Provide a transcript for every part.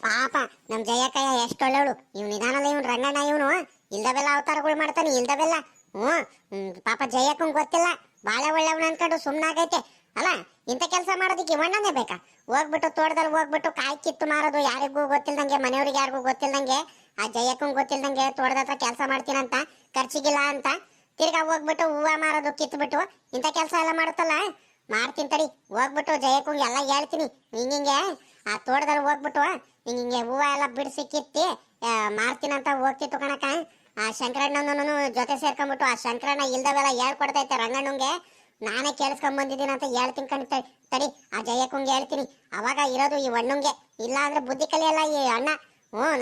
ಪಾಪ ನಮ್ ಜಯಕ್ಕಯ್ಯ ಎಷ್ಟು ಒಳ್ಳೆವಳು. ಇವ್ ನಿಧಾನಲ್ಲ, ಇವ್ನು ರಂಗಣ್ಣ ಇವನು ಇಲ್ದವೆಲ್ಲ ಅವತಾರಗಳು ಮಾಡ್ತಾನೆ ಇಲ್ದವೆಲ್ಲ. ಪಾಪ ಜಯಕ್ಕಂಗ್ ಗೊತ್ತಿಲ್ಲ, ಬಾಳೆ ಒಳ್ಳೆವನ ಅನ್ಕೊಂಡು ಸುಮ್ನಾಗೈತೆ ಅಲ್ಲ. ಇಂಥ ಕೆಲಸ ಮಾಡೋದಕ್ಕೆ ಇವಣ್ಣನೇ ಬೇಕಾ? ಹೋಗ್ಬಿಟ್ಟು ತೋಟದಲ್ಲಿ ಹೋಗ್ಬಿಟ್ಟು ಕಾಯಿ ಕಿತ್ತು ಮಾರೋದು, ಯಾರಿಗೂ ಗೊತ್ತಿಲ್ದಂಗೆ, ಮನೆಯವ್ರಿಗೆ ಯಾರಿಗೂ ಗೊತ್ತಿಲ್ದಂಗೆ, ಆ ಜಯಕ್ಕಂಗ್ ಗೊತ್ತಿಲ್ದಂಗೆ ತೋಟದ ಹತ್ರ ಕೆಲಸ ಮಾಡ್ತೀನಂತ, ಖರ್ಚಿಗಿಲ್ಲ ಅಂತ ತಿರ್ಗಾ ಹೋಗ್ಬಿಟ್ಟು ಹೂವ ಮಾರೋದು ಕಿತ್ಬಿಟ್ಟು ಇಂಥ ಕೆಲಸ ಎಲ್ಲ ಮಾಡುತ್ತಲ್ಲ. ಮಾಡ್ತೀನಿ ತಡಿ, ಹೋಗ್ಬಿಟ್ಟು ಜಯಕ್ಕಂಗೆ ಎಲ್ಲ ಹೇಳ್ತೀನಿ. ಹಿಂಗಿಂಗೆ ಆ ತೋಟದಲ್ಲಿ ಹೋಗ್ಬಿಟ್ಟು ಹಿಂಗಿಂಗೆ ಹೂವ ಎಲ್ಲ ಬಿಡಿಸಿ ಕಿತ್ತಿ ಮಾರ್ತೀನಂತ ಹೋಗ್ತಿತ್ತು ಕಣಕ. ಆ ಶಂಕರಣ್ಣನೂ ಜೊತೆ ಸೇರ್ಕೊಂಡ್ಬಿಟ್ಟು ಆ ಶಂಕರಣ್ಣ ಇಲ್ದವೆಲ್ಲ ಹೇಳ್ಕೊಡ್ತೈತೆ ರಂಗಣ್ಣಂಗೆ. ನಾನೇ ಕೇಳಿಸ್ಕೊಂಡ್ ಬಂದಿದ್ದೀನಿ ಅಂತ ಹೇಳ್ತೀನಿ ಕಣ್. ತಡಿ, ಆ ಜಯಕ್ಕಂಗೆ ಹೇಳ್ತೀನಿ. ಅವಾಗ ಇರೋದು ಈ ಹಣ್ಣುಂಗೆ, ಇಲ್ಲ ಅಂದ್ರೆ ಬುದ್ಧಿ ಕಲಿಯಲ್ಲ ಈ ಅಣ್ಣ.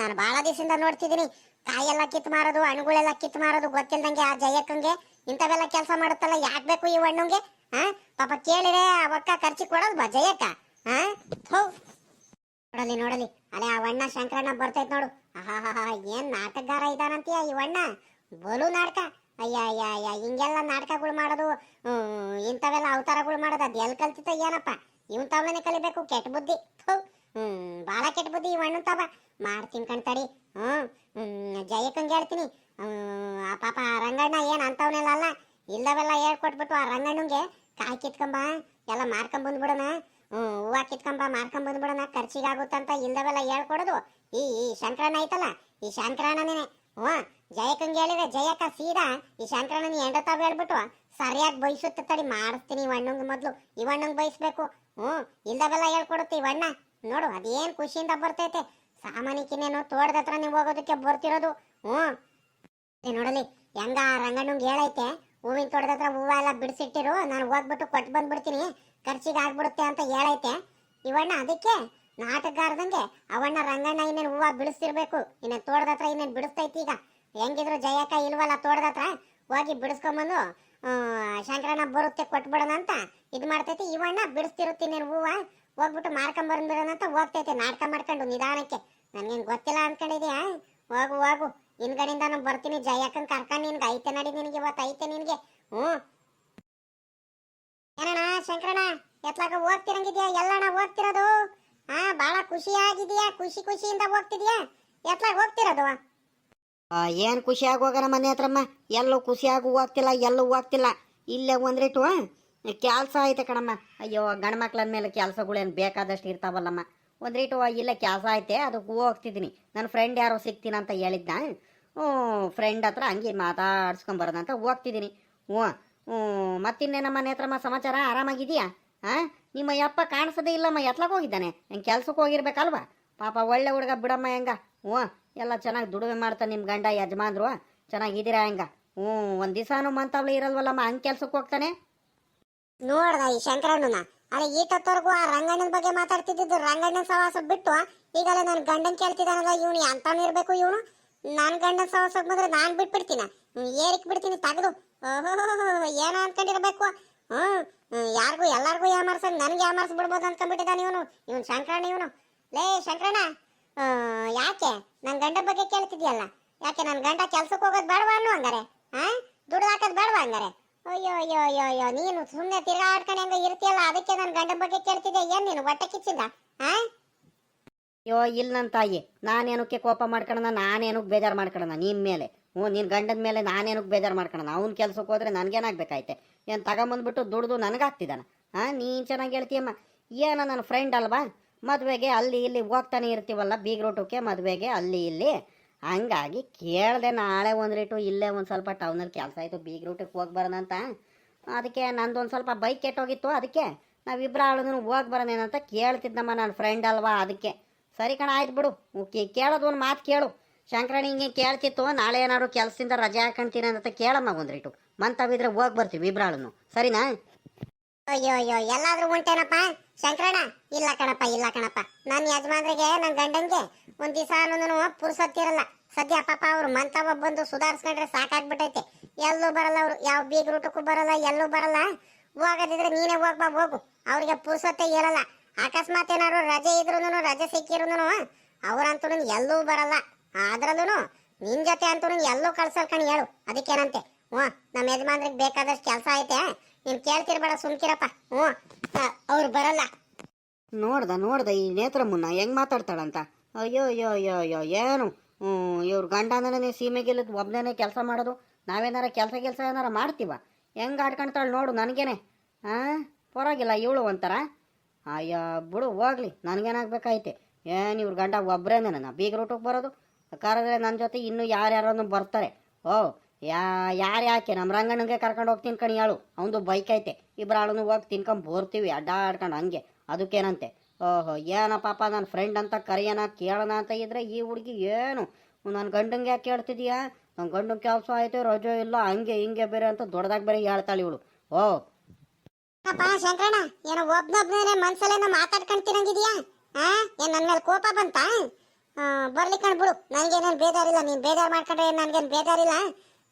ನಾನು ಬಹಳ ದಿವಸದಿಂದ ನೋಡ್ತಿದ್ದೀನಿ, ಕಾಯೆಲ್ಲ ಕಿತ್ತು ಮಾರೋದು, ಹಣ್ಣುಗಳೆಲ್ಲ ಕಿತ್ತು ಮಾರೋದು ಗೊತ್ತಿಲ್ದಂಗೆ ಆ ಜಯಕ್ಕಂಗೆ ಇಂಥವೆಲ್ಲ ಕೆಲಸ ಮಾಡುತ್ತಲ್ಲ. ಯಾಕೆ ಬೇಕು ಈ ಹಣ್ಣುಂಗೆ? ಪಾಪ ಕೇಳಿದ್ರೆ ಅವಕ್ಕ ಖರ್ಚಿ ಕೊಡೋದು ಬಾ ಜಯಕ್ಕ. ನೋಡಲಿ ನೋಡಲಿ, ಅದೇ ಆ ವಣ್ಣ ಶಂಕರಣ್ಣ ಬರ್ತೈತ್ ನೋಡು. ಆಹಾ, ಏನ್ ನಾಟಕಗಾರ ಇದಾನಂತೀಯ ಈ ವಣ್ಣ, ಬಲು ನಾಟಕ. ಅಯ್ಯ ಅಯ್ಯ ಅಯ್ಯ, ಹಿಂಗೆಲ್ಲ ನಾಟಕಗಳು ಮಾಡೋದು, ಇಂಥವೆಲ್ಲ ಅವತಾರಗಳು ಮಾಡೋದು ಅದು ಎಲ್ಲಿ ಕಲ್ತಿತ್ತ ಏನಪ್ಪ? ಇವನ್ ತಾವನೇ ಕಲಿಬೇಕು. ಕೆಟ್ಟ ಬುದ್ಧಿ, ಬಾಳ ಕೆಟ್ಟ ಬುದ್ಧಿ ಈ ವಣ್ಣನ್ ತಾವ. ಮಾಡ್ತೀನಿ ಕಣ್ತಡಿ. ಜಯಕ್ಕಂಗೆ ಹೇಳ್ತೀನಿ. ಆ ಪಾಪ ರಂಗಣ್ಣ ಏನ್ ಅಂತವನೆಲ್ಲ ಅಲ್ಲ, ಇಲ್ಲವೆಲ್ಲ ಹೇಳ್ಕೊಟ್ಬಿಟ್ಟು ಆ ರಂಗಣ್ಣಂಗೆ ಕಾಯಿ ಕಿತ್ಕೊಂಬ ಎಲ್ಲ ಮಾರ್ಕೊಂಡ್ ಬಂದ್ಬಿಡೋಣ, ಹೂವ ಕಿತ್ಕೊಂಬ ಮಾರ್ಕೊಂಡ್ ಬಂದ್ಬಿಡೋಣ, ಖರ್ಚಿಗಾಗುತ್ತಂತ ಇಲ್ಲವೆಲ್ಲ ಹೇಳ್ಕೊಡೋದು ಈ ಶಂಕರಣ್ಣ ಐತಲ್ಲ, ಈ ಶಂಕರಣ್ಣನೇ. ಜಯಕ್ಕಂಗೆ ಹೇಳಿದ್ರೆ ಜಯಕ್ಕ ಸೀದಾ ಈ ಶಂಕರಣ್ಣನ ಹೆಂಡತಾವ ಹೇಳ್ಬಿಟ್ಟು ಸರಿಯಾಗಿ ಬಯಸುತ್ತೆ. ತಡಿ ಮಾಡಿಸ್ತೀನಿ ಇವಣ್ಣಂಗೆ. ಮೊದ್ಲು ಇವಣ್ಣಂಗೆ ಬಯಸ್ಬೇಕು. ಇಲ್ದವೆಲ್ಲ ಹೇಳ್ಕೊಡುತ್ತೆ ಇವಣ್ಣ. ನೋಡು ಅದೇನ್ ಖುಷಿಯಿಂದ ಬರ್ತೈತೆ. ಸಾಮಾನ್ಯಕ್ಕಿನ್ನೇನು ತೋಟದ ಹತ್ರ ನೀವು ಹೋಗೋದಕ್ಕೆ ಬರ್ತಿರೋದು. ನೋಡಲಿ ಹೆಂಗ ರಂಗಣ್ಣಂಗೆ ಹೇಳೈತೆ, ಹೂವಿನ ತೋಟದ ಹತ್ರ ಹೂವ ಎಲ್ಲ ಬಿಡಿಸಿಟ್ಟಿರು, ನಾನು ಹೋಗ್ಬಿಟ್ಟು ಕೊಟ್ಟು ಬಂದ್ಬಿಡ್ತೀನಿ, ಖರ್ಚಿಗೆ ಆಗ್ಬಿಡುತ್ತೆ ಅಂತ ಹೇಳೈತೆ ಇವಣ್ಣ. ಅದಕ್ಕೆ ನಾಟಕಗಾರದಂಗೆ ಅವಣ್ಣ ರಂಗಣ್ಣ ಇನ್ನೇನು ಹೂವ ಬಿಡಿಸ್ತಿರ್ಬೇಕು. ಇನ್ನೇನು ತೋಟದ ಹತ್ರ ಇನ್ನೇನು ಬಿಡಿಸ್ತೈತಿ. ಈಗ ಹೆಂಗಿದ್ರು ಜಯಕ್ಕ ಇಲ್ವಲ್ಲ ತೋಟದ ಹತ್ರ, ಹೋಗಿ ಬಿಡಿಸ್ಕೊಂಬಂದು ಶಂಕರಣ್ಣ ಬರುತ್ತೆ ಕೊಟ್ಬಿಡೋಣ ಅಂತ ಇದು ಮಾಡ್ತೈತಿ. ಇವಣ್ಣ ಬಿಡಿಸ್ತಿರುತ್ತೆ ಇನ್ನೇನು ಹೂವ, ಹೋಗ್ಬಿಟ್ಟು ಮಾರ್ಕೊಂಬಂದ್ಬಿಡೋಣ ಅಂತ ಹೋಗ್ತೈತೆ ನಾಟಕ ಮಾಡ್ಕೊಂಡು ನಿಧಾನಕ್ಕೆ. ನನ್ಗೇನು ಗೊತ್ತಿಲ್ಲ ಅನ್ಕೊಂಡಿದ್ಯಾ? ಹೋಗು ಹೋಗು, ಹಿಂದ್ಗಡೆಯಿಂದ ನಾನು ಬರ್ತೀನಿ. ಜಯಕ್ಕನ್ ಕರ್ಕೊಂಡು ನಿನ್ಗೆ ಐತೆ ನಡಿ, ನಿನಗೆ ಇವತ್ತು ಐತೆ ನಿನಗೆ. ಏನಣ್ಣ ಶಂಕರಣ್ಣ, ಎತ್ಲಾಗ ಹೋಗ್ತಿರಂಗಿದ್ಯಾ? ಎಲ್ಲಣ್ಣ ಹೋಗ್ತಿರೋದು? ಬಾಳ ಖುಷಿಯಾಗಿದ್ಯಾ? ಖುಷಿಯಿಂದ ಹೋಗ್ತಿದ್ಯಾ? ಎತ್ಲಾಗ ಹೋಗ್ತಿರೋದು? ಏನು ಖುಷಿಯಾಗಿ ಹೋಗೋಣ ಮನೆ ಹತ್ರಮ್ಮ. ಎಲ್ಲೂ ಖುಷಿಯಾಗಿ ಹೋಗ್ತಿಲ್ಲ, ಎಲ್ಲೂ ಹೋಗ್ತಿಲ್ಲ. ಇಲ್ಲೇ ಒಂದ್ರಿಟ್ಟು ಕೆಲಸ ಐತೆ ಕಣಮ್ಮ. ಅಯ್ಯೋ, ಗಂಡು ಮಕ್ಳ ಮೇಲೆ ಕೆಲಸಗಳೇನು ಬೇಕಾದಷ್ಟು ಇರ್ತಾವಲ್ಲಮ್ಮ. ಒಂದ್ರಿಟ್ಟು ಇಲ್ಲೇ ಕೆಲಸ ಐತೆ, ಅದಕ್ಕೆ ಹೋಗ್ತಿದ್ದೀನಿ. ನನ್ನ ಫ್ರೆಂಡ್ ಯಾರೋ ಸಿಗ್ತೀನಂತ ಹೇಳಿದ್ನ. ಫ್ರೆಂಡ್ ಹತ್ರ ಹಂಗೆ ಮಾತಾಡ್ಸ್ಕೊಂಬರೋದಂತ ಹೋಗ್ತಿದ್ದೀನಿ. ಮತ್ತಿನ್ನೇನಮ್ಮ ಮನೆ ಹತ್ರಮ್ಮ ಸಮಾಚಾರ? ಆರಾಮಾಗಿದೆಯಾ? ನಿಮ್ಮ ಯಪ್ಪ ಕಾಣಿಸೋದೇ ಇಲ್ಲಮ್ಮ, ಎತ್ಲಾಗ ಹೋಗಿದ್ದಾನೆ? ಹೆಂಗೆ ಕೆಲ್ಸಕ್ಕೆ ಹೋಗಿರ್ಬೇಕಲ್ವಾ? ಪಾಪ ಒಳ್ಳೆ ಹುಡುಗ ಬಿಡಮ್ಮ. ಹೆಂಗ ಎಲ್ಲ ಚೆನ್ನಾಗಿ ದುಡಿಮೆ ಮಾಡ್ತಾನೆ ನಿಮ್ಮ ಗಂಡ ಯಜಮಾನ್ರು. ಚೆನ್ನಾಗಿದ್ದೀರಾ ಹೆಂಗ? ಒಂದು ದಿವಸನೂ ಮಂತವ್ಳು ಇರಲ್ವಲ್ಲಮ್ಮ, ಹಂಗೆ ಕೆಲ್ಸಕ್ಕೆ ಹೋಗ್ತಾನೆ. ನೋಡ್ದ ಈ ಶಂಕರಣ್ಣನ? ಅಲ್ಲ ಈಟತ್ತವರೆಗೂ ಆ ರಂಗಣ್ಣನ ಬಗ್ಗೆ ಮಾತಾಡ್ತಿದ್ದು, ರಂಗಣ್ಣನ ಸವಾಸ ಬಿಟ್ಟು ಈಗಲೇ ನನ್ನ ಗಂಡನ್ ಕೇಳ್ತಿದ್ದಾನಲ್ಲ, ಇವನು ಎಂತವನು ಇರ್ಬೇಕು ಇವನು? ನನ್ನ ಗಂಡನ ಸವಾಸಕ್ಕೆ ಬಂದ್ರೆ ನಾನು ಬಿಟ್ಬಿಡ್ತೀನ, ಏರಿಕ್ ಬಿಡ್ತೀನಿ ತೆಗೆದು. ಏನೋ ಅನ್ಕೊಂಡಿರ್ಬೇಕು. ಯಾರಿಗೂ ಎಲ್ಲಾರ್ಗೂ ಯಾಮಾರ್ಸಂಗ್ ನನಗೆ ಯಾಮಾರ್ಸ್ಬಿಡ್ಬೋದು ಅನ್ಕೊಂಡ್ಬಿಟ್ಟಿದ್ದಾನೆ ಇವನು ಶಂಕರಣ್ಣ. ಇವನು ಲೇ ಶಂಕರಣ್ಣ, ಯಾಕೆ ನನ್ನ ಗಂಡ ಬಗ್ಗೆ ಕೇಳ್ತಿದ್ಯಲ್ಲ? ಯಾಕೆ ನನ್ನ ಗಂಡ ಕೆಲ್ಸಕ್ಕೆ ಹೋಗೋದು ಬೇಡವಾ ಅನ್ನೋ ಹಂಗಾರೆ? ದುಡ್ಡು ಹಾಕೋದು ಬೇಡವಾ ಹಂಗಾರೆ? ಅಯ್ಯೋ ಅಯ್ಯೋ ಅಯ್ಯೋ ಅಯ್ಯೋ, ನೀನು ಸುಮ್ಮನೆ ತಿರ್ಗಾಡ್ಕೊಂಡು ಹೆಂಗ ಇರ್ತೀಯಲ್ಲ, ಅದಕ್ಕೆ ನನ್ನ ಗಂಡ ಬಗ್ಗೆ ಕೇಳ್ತಿದ್ದೆ. ಏನ್ ನೀನು ಹೊಟ್ಟೆ ಕಿಚ್ಚಿಂದ? ಅಯ್ಯೋ ಇಲ್ಲ ನನ್ನ ತಾಯಿ, ನಾನೇನಕ್ಕೆ ಕೋಪ ಮಾಡ್ಕೊಳ್ಳೋಣ, ನಾನೇನಕ್ಕೆ ಬೇಜಾರು ಮಾಡ್ಕೊಳ್ಳೋಣ ನಿಮ್ಮ ಮೇಲೆ? ನಿನ್ನ ಗಂಡನ ಮೇಲೆ ನಾನೇನಕ್ಕೆ ಬೇಜಾರು ಮಾಡ್ಕೊಳ್ಳೋಣ? ಅವ್ನು ಕೆಲ್ಸಕ್ಕೆ ಹೋದ್ರೆ ನನಗೇನಾಗಬೇಕಾಯ್ತೆ? ಏನು ತಗೊಂಬಂದ್ಬಿಟ್ಟು ದುಡ್ದು ನನಗಾಗ್ತಿದ್ದಾನ? ನೀನು ಚೆನ್ನಾಗಿ ಹೇಳ್ತೀಯಮ್ಮ. ಏನೋ ನನ್ನ ಫ್ರೆಂಡ್ ಅಲ್ವಾ, ಮದುವೆಗೆ ಅಲ್ಲಿ ಇಲ್ಲಿ ಹೋಗ್ತಾನೆ ಇರ್ತೀವಲ್ಲ, ಬೀಗ್ರೋಟಕ್ಕೆ ಮದುವೆಗೆ ಅಲ್ಲಿ ಇಲ್ಲಿ. ಹಂಗಾಗಿ ಕೇಳಿದೆ, ನಾಳೆ ಒಂದ್ರಿಟ್ಟು ಇಲ್ಲೇ ಒಂದು ಸ್ವಲ್ಪ ಟೌನಲ್ಲಿ ಕೆಲಸ ಆಯಿತು, ಬೀಗ್ರೋಟಕ್ಕೆ ಹೋಗಿ ಬರೋಣ ಅಂತ. ಅದಕ್ಕೆ ನಂದೊಂದು ಸ್ವಲ್ಪ ಬೈಕ್ ಕೆಟ್ಟೋಗಿತ್ತು, ಅದಕ್ಕೆ ನಾವಿಬ್ಬರ ಆಳೂ ಹೋಗಿ ಬರೋಣೇನಂತ ಕೇಳ್ತಿದ್ದಮ್ಮ. ನನ್ನ ಫ್ರೆಂಡ್ ಅಲ್ವಾ, ಅದಕ್ಕೆ. ಸರಿ ಕಣ, ಆಯ್ತು ಬಿಡು. ಕೇಳೋದು ಒಂದು ಮಾತು ಕೇಳು. ಶಂಕರಣ್ಣ ಹಿಂಗೆ ಕೇಳ್ತಿತ್ತು, ನಾಳೆ ಏನಾದ್ರು ಕೆಲಸದಿಂದ ರಜೆ ಹಾಕೊಂತೀನಿ ಅಂತ ಕೇಳಮ್ಮ ಒಂದ್ರಿಟ್ಟು. ಮಂತವಿದ್ರೆ ಹೋಗಿ ಬರ್ತೀವಿ ಇಬ್ರಾಳನ್ನು, ಸರಿನಾ? ಅಯ್ಯೋ ಅಯ್ಯೋ, ಎಲ್ಲಾದ್ರೂ ಉಂಟೇನಪ್ಪ ಶಂಕರಣ್ಣ? ಇಲ್ಲ ಕಣಪ್ಪ, ಇಲ್ಲ ಕಣಪ್ಪ. ನನ್ನ ಯಜಮಾನ್ರಿಗೆ, ನನ್ನ ಗಂಡನ್ಗೆ ಒಂದ್ ದಿವಸ ಅನ್ನೋನು ಪುರ್ಸೊತ್ತಿರಲ್ಲ. ಸದ್ಯ ಪಾಪ ಅವ್ರು ಮಂತವ ಬಂದು ಸುಧಾರಿಸ್ಕೊಂಡ್ರೆ ಸಾಕಾಗ್ಬಿಟ್ಟೈತೆ. ಎಲ್ಲೂ ಬರಲ್ಲ ಅವರು, ಯಾವ ಬೀಗ್ ರೂಟಕ್ಕೂ ಬರಲ್ಲ, ಎಲ್ಲೂ ಬರಲ್ಲ. ಹೋಗೋದಿದ್ರೆ ನೀನೇ ಹೋಗ್ಬಾ, ಹೋಗು. ಅವ್ರಿಗೆ ಪುರ್ಸೊತ್ತೆ ಇರಲ್ಲ. ಅಕಸ್ಮಾತ್ ಏನಾದ್ರು ರಜೆ ಇದ್ರು, ರಜೆ ಸಿಕ್ಕಿರುನು ಅವ್ರಂತೂ ಎಲ್ಲೂ ಬರಲ್ಲ. ಅದ್ರಲ್ಲೂ ನಿನ್ ಜೊತೆ ಅಂತೂ ಎಲ್ಲೂ ಕಳ್ಸಲ್ಕಣಿ ಹೇಳು. ಅದಕ್ಕೇನಂತೆ? ನಮ್ಮ ಯಜಮಾನ್ರಿಗೆ ಬೇಕಾದಷ್ಟು ಕೆಲಸ ಐತೆ, ನೀನ್ ಕೇಳ್ತಿರ್ಬೇಡ, ಸುಮ್ಕಿರಪ್ಪ. ಅವ್ರು ಬರಲ್ಲ. ನೋಡ್ದ ಈ ನೇತ್ರಮ್ಮನ್ನ ಹೆಂಗ್ ಮಾತಾಡ್ತಾಳಂತ. ಅಯ್ಯೋ ಅಯ್ಯೋ ಅಯ್ಯೋ ಅಯ್ಯೋ ಏನು ಇವ್ರ ಗಂಡನೇ ಸೀಮೆಗಿಲ್ಲದ ಒಬ್ಬನೇ ಕೆಲಸ ಮಾಡೋದು. ನಾವೇನಾರ ಕೆಲಸ ಏನಾರ ಮಾಡ್ತೀವ? ಹೆಂಗೆ ಆಡ್ಕೊಳ್ತಾಳೆ ನೋಡು ನನಗೇನೆ. ಹಾಂ, ಪರವಾಗಿಲ್ಲ ಇವಳು ಒಂಥರ. ಅಯ್ಯ ಬಿಡು ಹೋಗ್ಲಿ, ನನಗೇನಾಗಬೇಕಾಯ್ತೆ. ಏನು ಇವ್ರ ಗಂಡ ಒಬ್ಬರೇನೆ ನಾನು ಬೀಗ ರೂಟಕ್ಕೆ ಬರೋದು? ಕರೆದ್ರೆ ನನ್ನ ಜೊತೆ ಇನ್ನೂ ಯಾರ್ಯಾರನ್ನು ಬರ್ತಾರೆ. ಓ ಯಾರು ಯಾಕೆ ನಮ್ಮ ರಂಗಣ್ಣಗೆ ಕರ್ಕೊಂಡು ಹೋಗಿ ತಿನ್ಕೊಂಡು ಹೇಳು, ಅವನದು ಬೈಕ್ ಐತೆ, ಇಬ್ಬರಾಳನ್ನು ಹೋಗಿ ತಿನ್ಕೊಂಡು ಬೋರ್ತೀವಿ ಅಡ್ಡಾಡ್ಕೊಂಡು ಹಂಗೆ. ಅದಕ್ಕೇನಂತೆ? ಓಹೋ ಏನೋ ಪಾಪ ನನ್ನ ಫ್ರೆಂಡ್ ಅಂತ ಕರೆಯೋಣ ಕೇಳೋಣ ಅಂತ ಇದ್ರೆ ಈ ಹುಡುಗಿ ಏನು ನನ್ನ ಗಂಡಂಗೆ ಯಾಕೆ ಕೇಳ್ತಿದೀಯಾ, ನನ್ನ ಗಂಡನ ಕೆಲಸ ಆಯ್ತು ರಜೆ ಇಲ್ಲ ಹಂಗೆ ಹಿಂಗೆ ಬೇರೆ ಅಂತ ದೊಡ್ಡದಾಗಿ ಬೇರೆ ಹೇಳ್ತಾಳೆ ಇವಳು. ಓ ಅಪ್ಪ ಶಂಕರಣ್ಣ, ಏನೋ ಒಬ್ನೊಬ್ನೇ ಮನ್ಸಲ್ಲೇನೋ ಮಾತಾಡ್ಕೊಂತಿರಂಗಿದ್ಯಾ? ಏನ್ ನನ್ನ ಮೇಲೆ ಕೋಪ ಬಂತ? ಬರ್ಲಿ ಕಣ್ಬಿಡು, ನನಗೇನೇನು ಬೇಜಾರಿಲ್ಲ. ನೀನು ಬೇಜಾರು ಮಾಡ್ಕೊಂಡ್ರೆ ನನಗೇನು ಬೇಜಾರಿಲ್ಲ.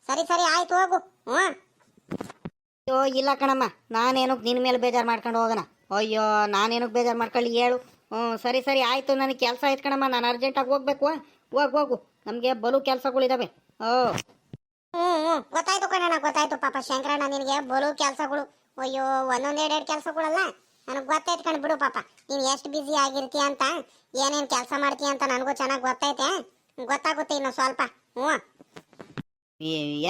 ಸರಿ ಸರಿ ಆಯ್ತು ಹೋಗು. ಅಯ್ಯೋ ಇಲ್ಲ ಕಣಮ್ಮ, ನಾನೇನಕ್ಕೆ ನಿನ್ನ ಮೇಲೆ ಬೇಜಾರು ಮಾಡ್ಕೊಂಡು ಹೋಗೋಣ? ಅಯ್ಯೋ ನಾನೇನಕ್ಕೆ ಬೇಜಾರು ಮಾಡ್ಕೊಳ್ಳಿ ಹೇಳು. ಸರಿ ಸರಿ ಆಯಿತು, ನನಗೆ ಕೆಲಸ ಆಯ್ತು ಕಣಮ್ಮ, ನಾನು ಅರ್ಜೆಂಟಾಗಿ ಹೋಗ್ಬೇಕು. ಹೋಗು, ನಮಗೆ ಬಲು ಕೆಲಸಗಳಿದ್ದಾವೆ. ಗೊತ್ತಾಯ್ತು ಕಣಣ್ಣ, ಗೊತ್ತಾಯ್ತು. ಪಾಪ ಶಂಕರಣ್ಣ, ನಿನಗೆ ಬಲು ಕೆಲಸಗಳು. ಅಯ್ಯೋ ಒಂದೊಂದೆರಡೆರಡು ಕೆಲಸಗಳಲ್ಲ, ನನಗೆ ಗೊತ್ತಾಯ್ತು ಕಣ್ ಬಿಡು. ಪಾಪ ನೀನು ಎಷ್ಟು ಬ್ಯುಸಿ ಆಗಿರ್ತೀಯ ಅಂತ, ಏನೇನು ಕೆಲಸ ಮಾಡ್ತೀಯ ಅಂತ ನನಗೂ ಚೆನ್ನಾಗಿ ಗೊತ್ತೈತೆ. ಗೊತ್ತಾಗುತ್ತೆ ಇನ್ನು ಸ್ವಲ್ಪ.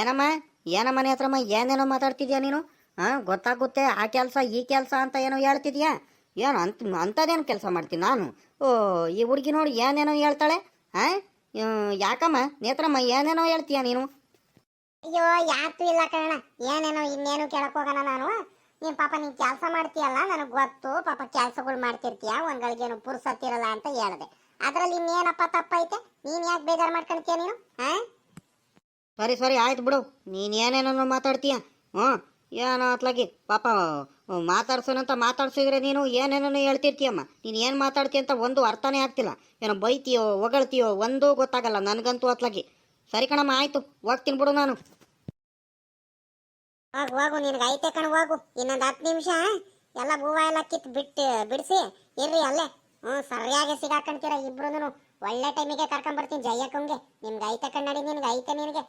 ಏನಮ್ಮ ಮನೆ ಹತ್ರಮ್ಮ ಏನೇನೋ ಮಾತಾಡ್ತಿದ್ಯಾ ನೀನು? ಗೊತ್ತಾಗುತ್ತೆ, ಆ ಕೆಲಸ ಈ ಕೆಲಸ ಅಂತ ಏನೋ ಹೇಳ್ತಿದ್ಯಾ? ಏನು ಅಂಥದ್ದೇನು ಕೆಲಸ ಮಾಡ್ತೀನಿ ನಾನು? ಈ ಹುಡುಗಿ ನೋಡಿ ಏನೇನೋ ಹೇಳ್ತಾಳೆ. ಯಾಕಮ್ಮ ನೇತ್ರಮ್ಮ ಏನೇನೋ ಹೇಳ್ತೀಯ ನೀನು? ಅಯ್ಯೋ ಯಾತು ಇಲ್ಲ ಕಣ, ಏನೇನೋ ಇನ್ನೇನು ಕೇಳಕ್ ಹೋಗೋಣ ನಾನು. ನೀನ್ ಪಾಪ ನೀನ್ ಕೆಲಸ ಮಾಡ್ತೀಯಲ್ಲ, ನನಗೆ ಗೊತ್ತು. ಪಾಪ ಕೆಲಸಗಳು ಮಾಡ್ತಿರ್ತೀಯ, ಒಂದ್ಗಳಿಗೇನು ಪುರ್ಸತ್ತಿರಲ್ಲ ಅಂತ ಹೇಳ್ದೆ. ಅದ್ರಲ್ಲಿ ಇನ್ನೇನಪ್ಪ ತಪ್ಪೈತೆ? ನೀನ್ ಯಾಕೆ ಬೇಜಾರು ಮಾಡ್ಕೊಳ್ತೀಯ ನೀನು? ಸರಿ ಆಯ್ತು ಬಿಡು, ನೀನು ಏನೇನೋ ಮಾತಾಡ್ತೀಯ. ಏನೋ ಅತ್ಲಾಗಿ ಪಾಪ ಮಾತಾಡ್ಸೋನಂತ ಮಾತಾಡ್ಸಿದ್ರೆ ನೀನು ಏನೇನೋ ಹೇಳ್ತಿರ್ತೀಯಮ್ಮ. ನೀನು ಏನು ಮಾತಾಡ್ತೀಯ ಅಂತ ಒಂದು ಅರ್ಥನೇ ಆಗ್ತಿಲ್ಲ. ಏನೋ ಬೈತೀಯೋ ಹೊಗಳ್ತೀಯೋ ಒಂದೂ ಗೊತ್ತಾಗಲ್ಲ ನನಗಂತೂ ಅತ್ಲಾಗಿ. ಸರಿ ಕಣಮ್ಮ ಆಯ್ತು, ಹೋಗ್ತೀನಿ ಬಿಡು ನಾನು. ಹೋಗು, ನಿನಗೆ ಐತೆ ಕಣ, ಹೋಗು. ಇನ್ನೊಂದು 10 ನಿಮಿಷ ಎಲ್ಲ ಹೂವು ಎಲ್ಲ ಬಿಡಿಸಿ ಇರ್ರಿ ಅಲ್ಲೇ. ಸರಿಯಾಗಿ ಸಿಗಾಕೊಂತೀರ ಇಬ್ರು. ಒಳ್ಳೆ ಟೈಮಿಗೆ ಕರ್ಕೊಂಡ್ಬರ್ತೀನಿ ಜಯಕ್ಕಂಗೆ. ನಿಮ್ಗೆ ಐತೆ ಕಣ್ಣಡಿ, ನಿನಗೆ ಐತೆ ನಿನಗೆ.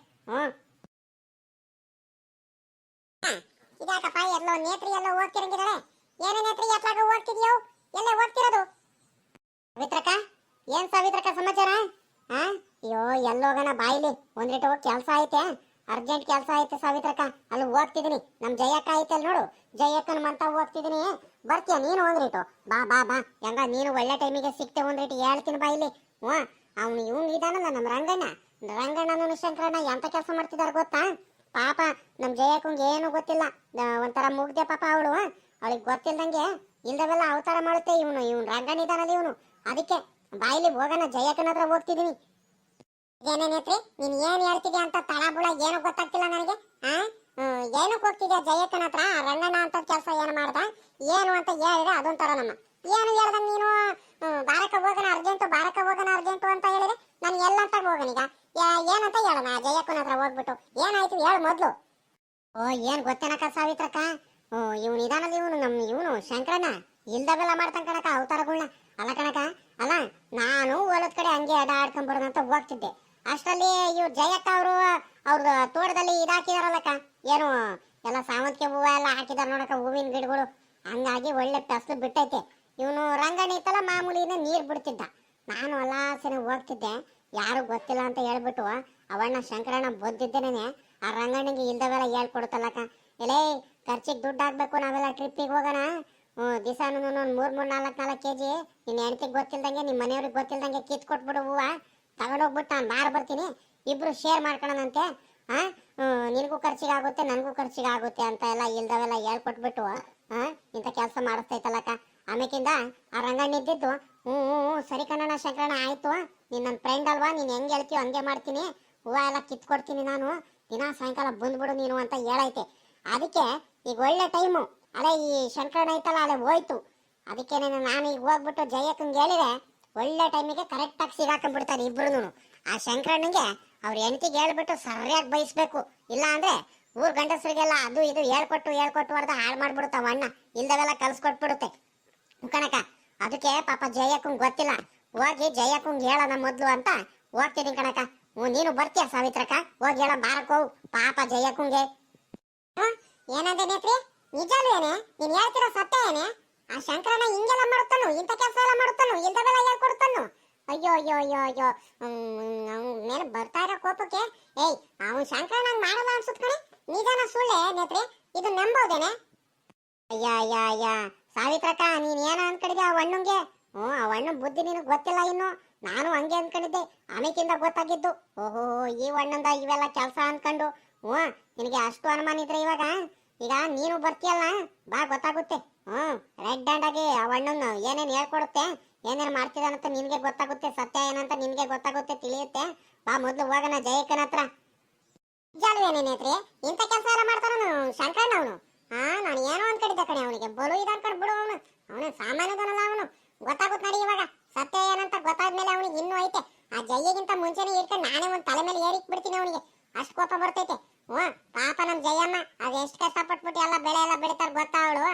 ಇದಾಕಪ್ಪ ಎಲ್ಲೋ ನೇತ್ರಿ ಎಲ್ಲೋ ಹೋಗ್ತಿರಂಗಿದಾಳೆ. ಏನೇ ನೇತ್ರಿ ಎತ್ಲಾಗ ಹೋಗ್ತಿದ್ಯೋ? ಎಲ್ಲೇ ಹೋಗ್ತಿರೋದು? ಸಾವಿತ್ರಕ್ಕ, ಏನ್ ಸಾವಿತ್ರಕ್ಕ ಸಮಾಚಾರ? ಅಯ್ಯೋ ಎಲ್ಲೋಗಣ ಬಾಯಿಲಿ ಒಂದ್ರಿಟ್ಟು ಕೆಲಸ ಐತೆ, ಅರ್ಜೆಂಟ್ ಕೆಲಸ ಐತೆ ಸಾವಿತ್ರಕ್ಕ. ಅಲ್ಲಿ ಹೋಗ್ತಿದೀನಿ, ನಮ್ ಜಯಕ್ಕ ಐತಲ್ ನೋಡು, ಜಯಕ್ಕನ ಮಂತ ಹೋಗ್ತಿದೀನಿ. ಬರ್ತೀಯ ನೀನು ಒಂದ್ರಿಟ್ಟು? ಬಾ ಬಾ ಬಾ, ಹೆಂಗ ನೀನು ಒಳ್ಳೆ ಟೈಮಿಗೆ ಸಿಕ್ತೆ. ಒಂದ್ರಿಟ್ಟು ಹೇಳ್ತೀನಿ ಬಾಯಿಲಿ. ಅವ್ನು ಇವ್ನು ಇದಾನಲ್ಲ ನಮ್ ರಂಗಣ್ಣನೂ ಶಂಕರಣ್ಣ ಎಂತ ಕೆಲಸ ಮಾಡ್ತಿದಾರ ಗೊತ್ತಾ? ಪಾಪ ನಮ್ ಜಯಕ್ಕಂಗೆ ಏನು ಗೊತ್ತಿಲ್ಲ, ಒಂಥರ ಮುಗ್ದೆ ಪಾಪ ಅವಳು. ಅವಳಿಗೆ ಗೊತ್ತಿಲ್ದಂಗೆ ಇಲ್ದವೆಲ್ಲ ಅವತಾರ ಮಾಡುತ್ತೆ ಇವನು ರಂಗಣ್ಣ ಇದಾನಲ್ಲ ಇವನು. ಅದಕ್ಕೆ ಬಾಯಿಲಿ ಹೋಗೋಣ, ಜಯಕ್ಕನ ಹತ್ರ ಹೋಗ್ತಿದೀನಿ. ಏನೇನೇತ್ರಿ ನೀನ್ ಏನ್ ಹೇಳ್ತಿದ್ಯಾ ಅಂತ ತಳ ಬುಳ ಏನು ಗೊತ್ತಾಗ್ತಿಲ್ಲ ನನಗೆ. ಏನಕ್ಕೆ ಹೋಗ್ತಿದ್ಯಾ ಜಯಕ್ಕನ ಹತ್ರ? ರಂಗಣ್ಣ ಅಂತ ಕೆಲಸ ಏನು ಮಾಡ್ದ ಏನು ಅಂತ ಹೇಳಿದ್ರೆ ಅದೊಂಥರ ನಮ್ಮ ಏನು ಹೇಳ್ದ ನೀನು? ಬಾರಕ ಹೋಗೋಣ ಅರ್ಜೆಂಟು ಅಂತ ಹೇಳಿದ್ರೆ ನಾನು ಎಲ್ಲಂತ ಹೋಗೋಣೀಗ? ಏನಂತ ಹೇಳೋಣ ಜಯಕ್ಕನ ಹತ್ರ ಹೋಗ್ಬಿಟ್ಟು? ಏನಾಯ್ತು ಹೇಳು ಮೊದ್ಲು. ಏನ್ ಗೊತ್ತೇನಕ್ಕ ಸಾವಿತ್ರಕ್ಕ, ಇವನು ಇದಾನಲ್ಲ ಇವನು ಶಂಕರಣ್ಣ ಇಲ್ದವೆಲ್ಲ ಮಾಡ್ತಾನ ಕಣಕ ಅವತಾರಗಳನ್ನ. ಅಲ್ಲ ಕಣಕ, ಅಲ್ಲ ನಾನು ಹೊಲದ ಕಡೆ ಹಂಗೆ ಅಡ್ಕೊಂಡ್ಬರೋದಂತ ಹೋಗ್ತಿದ್ದೆ. ಅಷ್ಟರಲ್ಲಿ ಇವ್ರು ಜಯಕ್ಕ ಅವ್ರ ತೋಟದಲ್ಲಿ ಇದಾಕಿದಾರಲ್ಲಕ್ಕ, ಏನು ಎಲ್ಲ ಸಾವಂತಿಗೆ ಹೂವು ಎಲ್ಲ ಹಾಕಿದಾರ ನೋಡಕ್ಕ, ಹೂವಿನ ಗಿಡಗಳು. ಹಂಗಾಗಿ ಒಳ್ಳೆ ಫಸಲು ಬಿಟ್ಟೈತೆ. ಇವನು ರಂಗಣ್ಣ ಇತ್ತಲ್ಲ ಮಾಮೂಲಿನ ನೀರ್ ಬಿಡ್ತಿದ್ದ. ನಾನು ಅಲ್ಲಾಸನೆ ಹೋಗ್ತಿದ್ದೆ, ಯಾರು ಗೊತ್ತಿಲ್ಲ ಅಂತ ಹೇಳ್ಬಿಟ್ಟು ಅವಣ್ಣ ಶಂಕರಣ್ಣ ಬದ್ದಿದ್ದೇನೆ ಆ ರಂಗಣ್ಣಗೆ ಇಲ್ದವೆಲ್ಲ ಹೇಳ್ಕೊಡುತ್ತಲ್ಲಕ್ಕ. ಎಲೇ ಖರ್ಚಿಗೆ ದುಡ್ಡು ಹಾಕ್ಬೇಕು, ನಾವೆಲ್ಲ ಟ್ರಿಪ್ಪಿಗೆ ಹೋಗೋಣ, ದಿವಸಾನು 3-4 kg ನಿನ್ನ ಹೆಂಡತಿಗೆ ಗೊತ್ತಿಲ್ದಂಗೆ ನಿಮ್ಮ ಮನೆಯವ್ರಿಗೆ ಗೊತ್ತಿಲ್ದಂಗೆ ಕಿತ್ಕೊಟ್ಬಿಡು ಹೂವ, ತಗೊಂಡೋಗ್ಬಿಟ್ಟು ನಾನು ಬಾರ್ ಬರ್ತೀನಿ, ಇಬ್ರು ಶೇರ್ ಮಾಡ್ಕೊಳ್ಳೋಣಂತೆ. ನಿನಗೂ ಖರ್ಚಿಗೆ ಆಗುತ್ತೆ ನನಗೂ ಖರ್ಚಿಗೆ ಆಗುತ್ತೆ ಅಂತ ಎಲ್ಲ ಇಲ್ದವೆಲ್ಲ ಹೇಳ್ಕೊಟ್ಬಿಟ್ಟು ಇಂಥ ಕೆಲಸ ಮಾಡಿಸ್ತೈತಲ್ಲಕ್ಕ. ಆಮೇಕಿಂದ ಆ ರಂಗಣ್ಣ ಇದ್ದಿದ್ದು ಸರಿ ಕಣಣ್ಣ ಶಂಕರಣ್ಣ ಆಯ್ತು, ನೀನು ನನ್ನ ಫ್ರೆಂಡ್ ಅಲ್ವಾ, ನೀನು ಹೆಂಗೆ ಹೇಳ್ತೀಯೋ ಹಂಗೆ ಮಾಡ್ತೀನಿ, ಹೂವು ಎಲ್ಲ ಕಿತ್ಕೊಡ್ತೀನಿ ನಾನು, ದಿನ ಸಾಯಂಕಾಲ ಬಂದ್ಬಿಡು ನೀನು ಅಂತ ಹೇಳೈತೆ. ಅದಕ್ಕೆ ಈಗ ಒಳ್ಳೆ ಟೈಮು. ಅದೇ ಈ ಶಂಕರಣ್ಣ ಐತಲ್ಲ ಅದೇ ಹೋಯ್ತು. ಅದಕ್ಕೇನೆ ನಾನು ಈಗ ಹೋಗ್ಬಿಟ್ಟು ಜಯಕ್ಕಂಗೆ ಹೇಳಿದ್ರೆ ಒಳ್ಳೆ ಟೈಮಿಗೆ ಕರೆಕ್ಟಾಗಿ ಸಿಗಾಕೊಂಡ್ಬಿಡ್ತಾರೆ ಇಬ್ರು. ಆ ಶಂಕರಣ್ಣಗೆ ಅವ್ರ ಹೆಂಡತಿಗೆ ಹೇಳ್ಬಿಟ್ಟು ಸರಿಯಾಗಿ ಬಯಸ್ಬೇಕು, ಇಲ್ಲ ಅಂದ್ರೆ ಊರ್ ಗಂಡಸರಿಗೆಲ್ಲ ಅದು ಇದು ಹೇಳ್ಕೊಟ್ಟು ಹೊಡೆದ ಹಾಳು ಮಾಡ್ಬಿಡುತ್ತಾವ ಅಣ್ಣ, ಇಲ್ದವೆಲ್ಲ ಕಲ್ಸ್ಕೊಟ್ಬಿಡುತ್ತೆ ಕಣಕ. ಅದಕ್ಕೆ ಪಾಪ ಜಯಕ್ಕಂಗೆ ಗೊತ್ತಿಲ್ಲ, ಹೋಗಿ ಜಯಕ್ಕಂಗೆ ಹೇಳೋಣ ಮೊದ್ಲು ಅಂತ ಹೋಗ್ತಿದ್ದೀನಿ ಕಣಕ. ನೀನು ಬರ್ತೀಯ ಸಾವಿತ್ರಕ್ಕ? ಹೋಗಿ ಹೇಳ ಬಾರಕ್ ಹೋಗು ಪಾಪ ಜಯಕ್ಕಂಗೆ. ಏನಂದೆ ನೇತ್ರಿ, ನಿಜಾಲು ಏನೇ ನೀನ್ ಹೇಳ್ತಿರೋ ಸತ್ಯ ಏನೇ? ಆ ಶಂಕರಣ್ಣ ಹಿಂಗೆಲ್ಲ ಮಾಡುತ್ತಾನು, ಇಂಥ ಕೆಲಸ ಎಲ್ಲ ಮಾಡುತ್ತಾನು, ಇಲ್ದವೆಲ್ಲ ಹೇಳ್ಕೊಡ್ತಾನು. ಅಯ್ಯೋ ಅಯ್ಯೋ ಅಯ್ಯೋ ಅಯ್ಯೋ ಅವ್ನ ಮೇಲೆ ಬರ್ತಾ ಇರೋ ಕೋಪಕ್ಕೆ ಏಯ್ ಅವನ್ ಶಂಕರ ನಂಗೆ ಮಾಡಲ್ಲ ಅನ್ಸುತ್ತ ಕಣೆ. ನಿಜಾನ ಸುಳ್ಳೆ ನೇತ್ರಿ, ಇದು ನಂಬೋದೇನೆ? ಅಯ್ಯ ಅಯ್ಯ ಅಯ್ಯ ಸಾವಿತ್ರಕ್ಕ, ನೀನ್ ಏನ ಅನ್ಕೊಂಡಿದ್ದೆ ಆ ಹಣ್ಣುಂಗೆ? ಆ ಹಣ್ಣು ಬುದ್ಧಿ ನಿನಗೆ ಗೊತ್ತಿಲ್ಲ ಇನ್ನು. ನಾನು ಹಂಗೆ ಅನ್ಕೊಂಡಿದ್ದೆ, ಆಮೇಕಿಂದ ಗೊತ್ತಾಗಿದ್ದು. ಓಹೋ, ಈ ಹಣ್ಣಂದ ಇವೆಲ್ಲ ಕೆಲಸ ಅನ್ಕೊಂಡು. ನಿನಗೆ ಅಷ್ಟು ಅನುಮಾನ ಇದ್ರೆ ಇವಾಗ ಈಗ ನೀನು ಬರ್ತೀಯಲ್ಲ, ಬಾ ಗೊತ್ತಾಗುತ್ತೆ. ರೆಡ್ ಹ್ಯಾಂಡ್ ಆಗಿ ಆ ಹಣ್ಣನ್ನು ಏನೇನ್ ಹೇಳ್ಕೊಡುತ್ತೆ, ಏನೇನ್ ಮಾಡ್ತಿದಾನಂತ ನಿನ್ಗೆ ಗೊತ್ತಾಗುತ್ತೆ. ಸತ್ಯ ಏನಂತ ನಿನ್ಗೆ ಗೊತ್ತಾಗುತ್ತೆ, ತಿಳಿಯುತ್ತೆ. ಬಾ ಮೊದ್ಲು ಹೋಗೋಣ ಜಯಕ್ಕನ ಹತ್ರ. ಜಾಲವೇನೇನೇತ್ರಿ, ಇಂಥ ಕೆಲಸ ಎಲ್ಲ ಮಾಡ್ತಾನ ಶಂಕರಣ್ಣ ಅವನು. ನಾನು ಏನೋ ಅನ್ಕೊಂಡಿದ್ದೆ ಕಣೆ, ಅವನಿಗೆ ಬಲು ಇದು ಅನ್ಕೊಂಡು ಬಿಡು. ಅವನು ಸಾಮಾನ್ಯದನಲ್ಲ, ಅವನು ಗೊತ್ತಾಗುತ್ತೆ ನಡಿ. ಇವಾಗ ಸತ್ಯ ಏನಂತ ಗೊತ್ತಾದ್ಮೇಲೆ ಅವನಿಗೆ ಇನ್ನೂ ಐತೆ. ಆ ಜಯ್ಯಗಿಂತ ಮುಂಚೆನೆ ಇಟ್ಕೊಂಡು ನಾನೇ ಒಂದು ತಲೆ ಮೇಲೆ ಏರಿಕ್ ಬಿಡ್ತೀನಿ ಅವನಿಗೆ, ಅಷ್ಟು ಕೋಪ ಬರ್ತೈತೆ. ಪಾಪ ನಮ್ ಜಯಮ್ಮ ಅದ್ ಎಷ್ಟು ಕಷ್ಟಪಟ್ಬಿಟ್ಟು ಎಲ್ಲ ಬೆಳೆ ಎಲ್ಲ ಬೆಳಿತಾರ ಗೊತ್ತಾ ಅವಳು.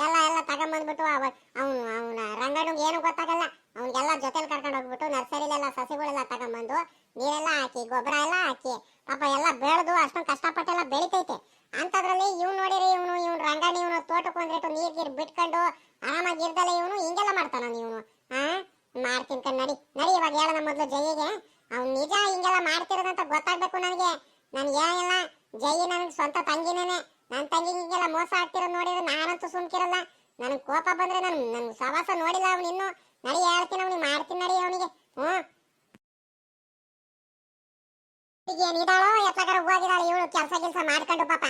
ಎಲ್ಲ ತಗೊಂಬಂದ್ಬಿಟ್ಟು ಅವನ ರಂಗಣ್ಣಿಗೆ ಏನು ಗೊತ್ತಾಗಲ್ಲ. ಅವ್ನಿಗೆಲ್ಲ ಜೊತೆಲಿ ಕರ್ಕೊಂಡು ಹೋಗ್ಬಿಟ್ಟು ನರ್ಸರಿಲೆಲ್ಲ ಸಸಿಗಳೆಲ್ಲ ತಗೊಂಬಂದು ನೀರೆಲ್ಲ ಹಾಕಿ ಗೊಬ್ಬರ ಎಲ್ಲ ಹಾಕಿ ಪಾಪ ಎಲ್ಲ ಬೆಳೆದು ಅಷ್ಟೊಂದು ಕಷ್ಟಪಟ್ಟೆಲ್ಲ ಬೆಳಿತೈತೆ. ಅಂತದ್ರಲ್ಲಿ ಇವ್ನು ನೋಡಿರಿ, ಇವ್ನು ರಂಗಣ್ಣ ಇವನು ತೋಟಕ್ಕೆ ಒಂದ್ರೇಟು ನೀರ್ ಬಿಟ್ಕೊಂಡು ಆರಾಮಾಗಿ ಇರ್ದಲ್ಲ ಇವನು ಹಿಂಗೆಲ್ಲ ಮಾಡ್ತಾನ ಇವನು. ಮಾಡ್ತೀನಿ ಕಣ್, ನಡಿ ಇವಾಗ ಹೇಳೋಣ ಮೊದ್ಲು ಜಯ್ಯಿಗೆ. ಅವ್ನು ನಿಜ ಹಿಂಗೆಲ್ಲ ಮಾಡ್ತಿರೋದಂತ ಗೊತ್ತಾಗ್ಬೇಕು ನನಗೆ. ಏನಿಲ್ಲ, ಜೈ ನನಗೆ ಸ್ವಂತ ತಂಗಿನೇನೆ. ನನ್ನ ತಂಗಿಗೆಲ್ಲ ಮೋಸ ಆಗ್ತಿರೋದು ನೋಡಿದ್ರೆ ನಾನಂತೂ ಸುಮ್ಕಿರಲ್ಲ. ನನಗೆ ಕೋಪ ಬಂದ್ರೆ ನನ್ ಸವಾಸ ನೋಡಿಲ್ಲ ಅವ್ನು ಇನ್ನು. ನಡಿ ಹೇಳ್ತೀನಿ ಅವ್ನಿಗೆ, ಮಾಡ್ತೀನಿ ನಡಿ ಅವನಿಗೆ. ಏನಿದಾಳೋ ಎತ್ತಗಾರ ಹೋಗಿದಾಳೆ ಇವಳು, ಕೆಲಸ ಮಾಡ್ಕೊಂಡು ಪಾಪ.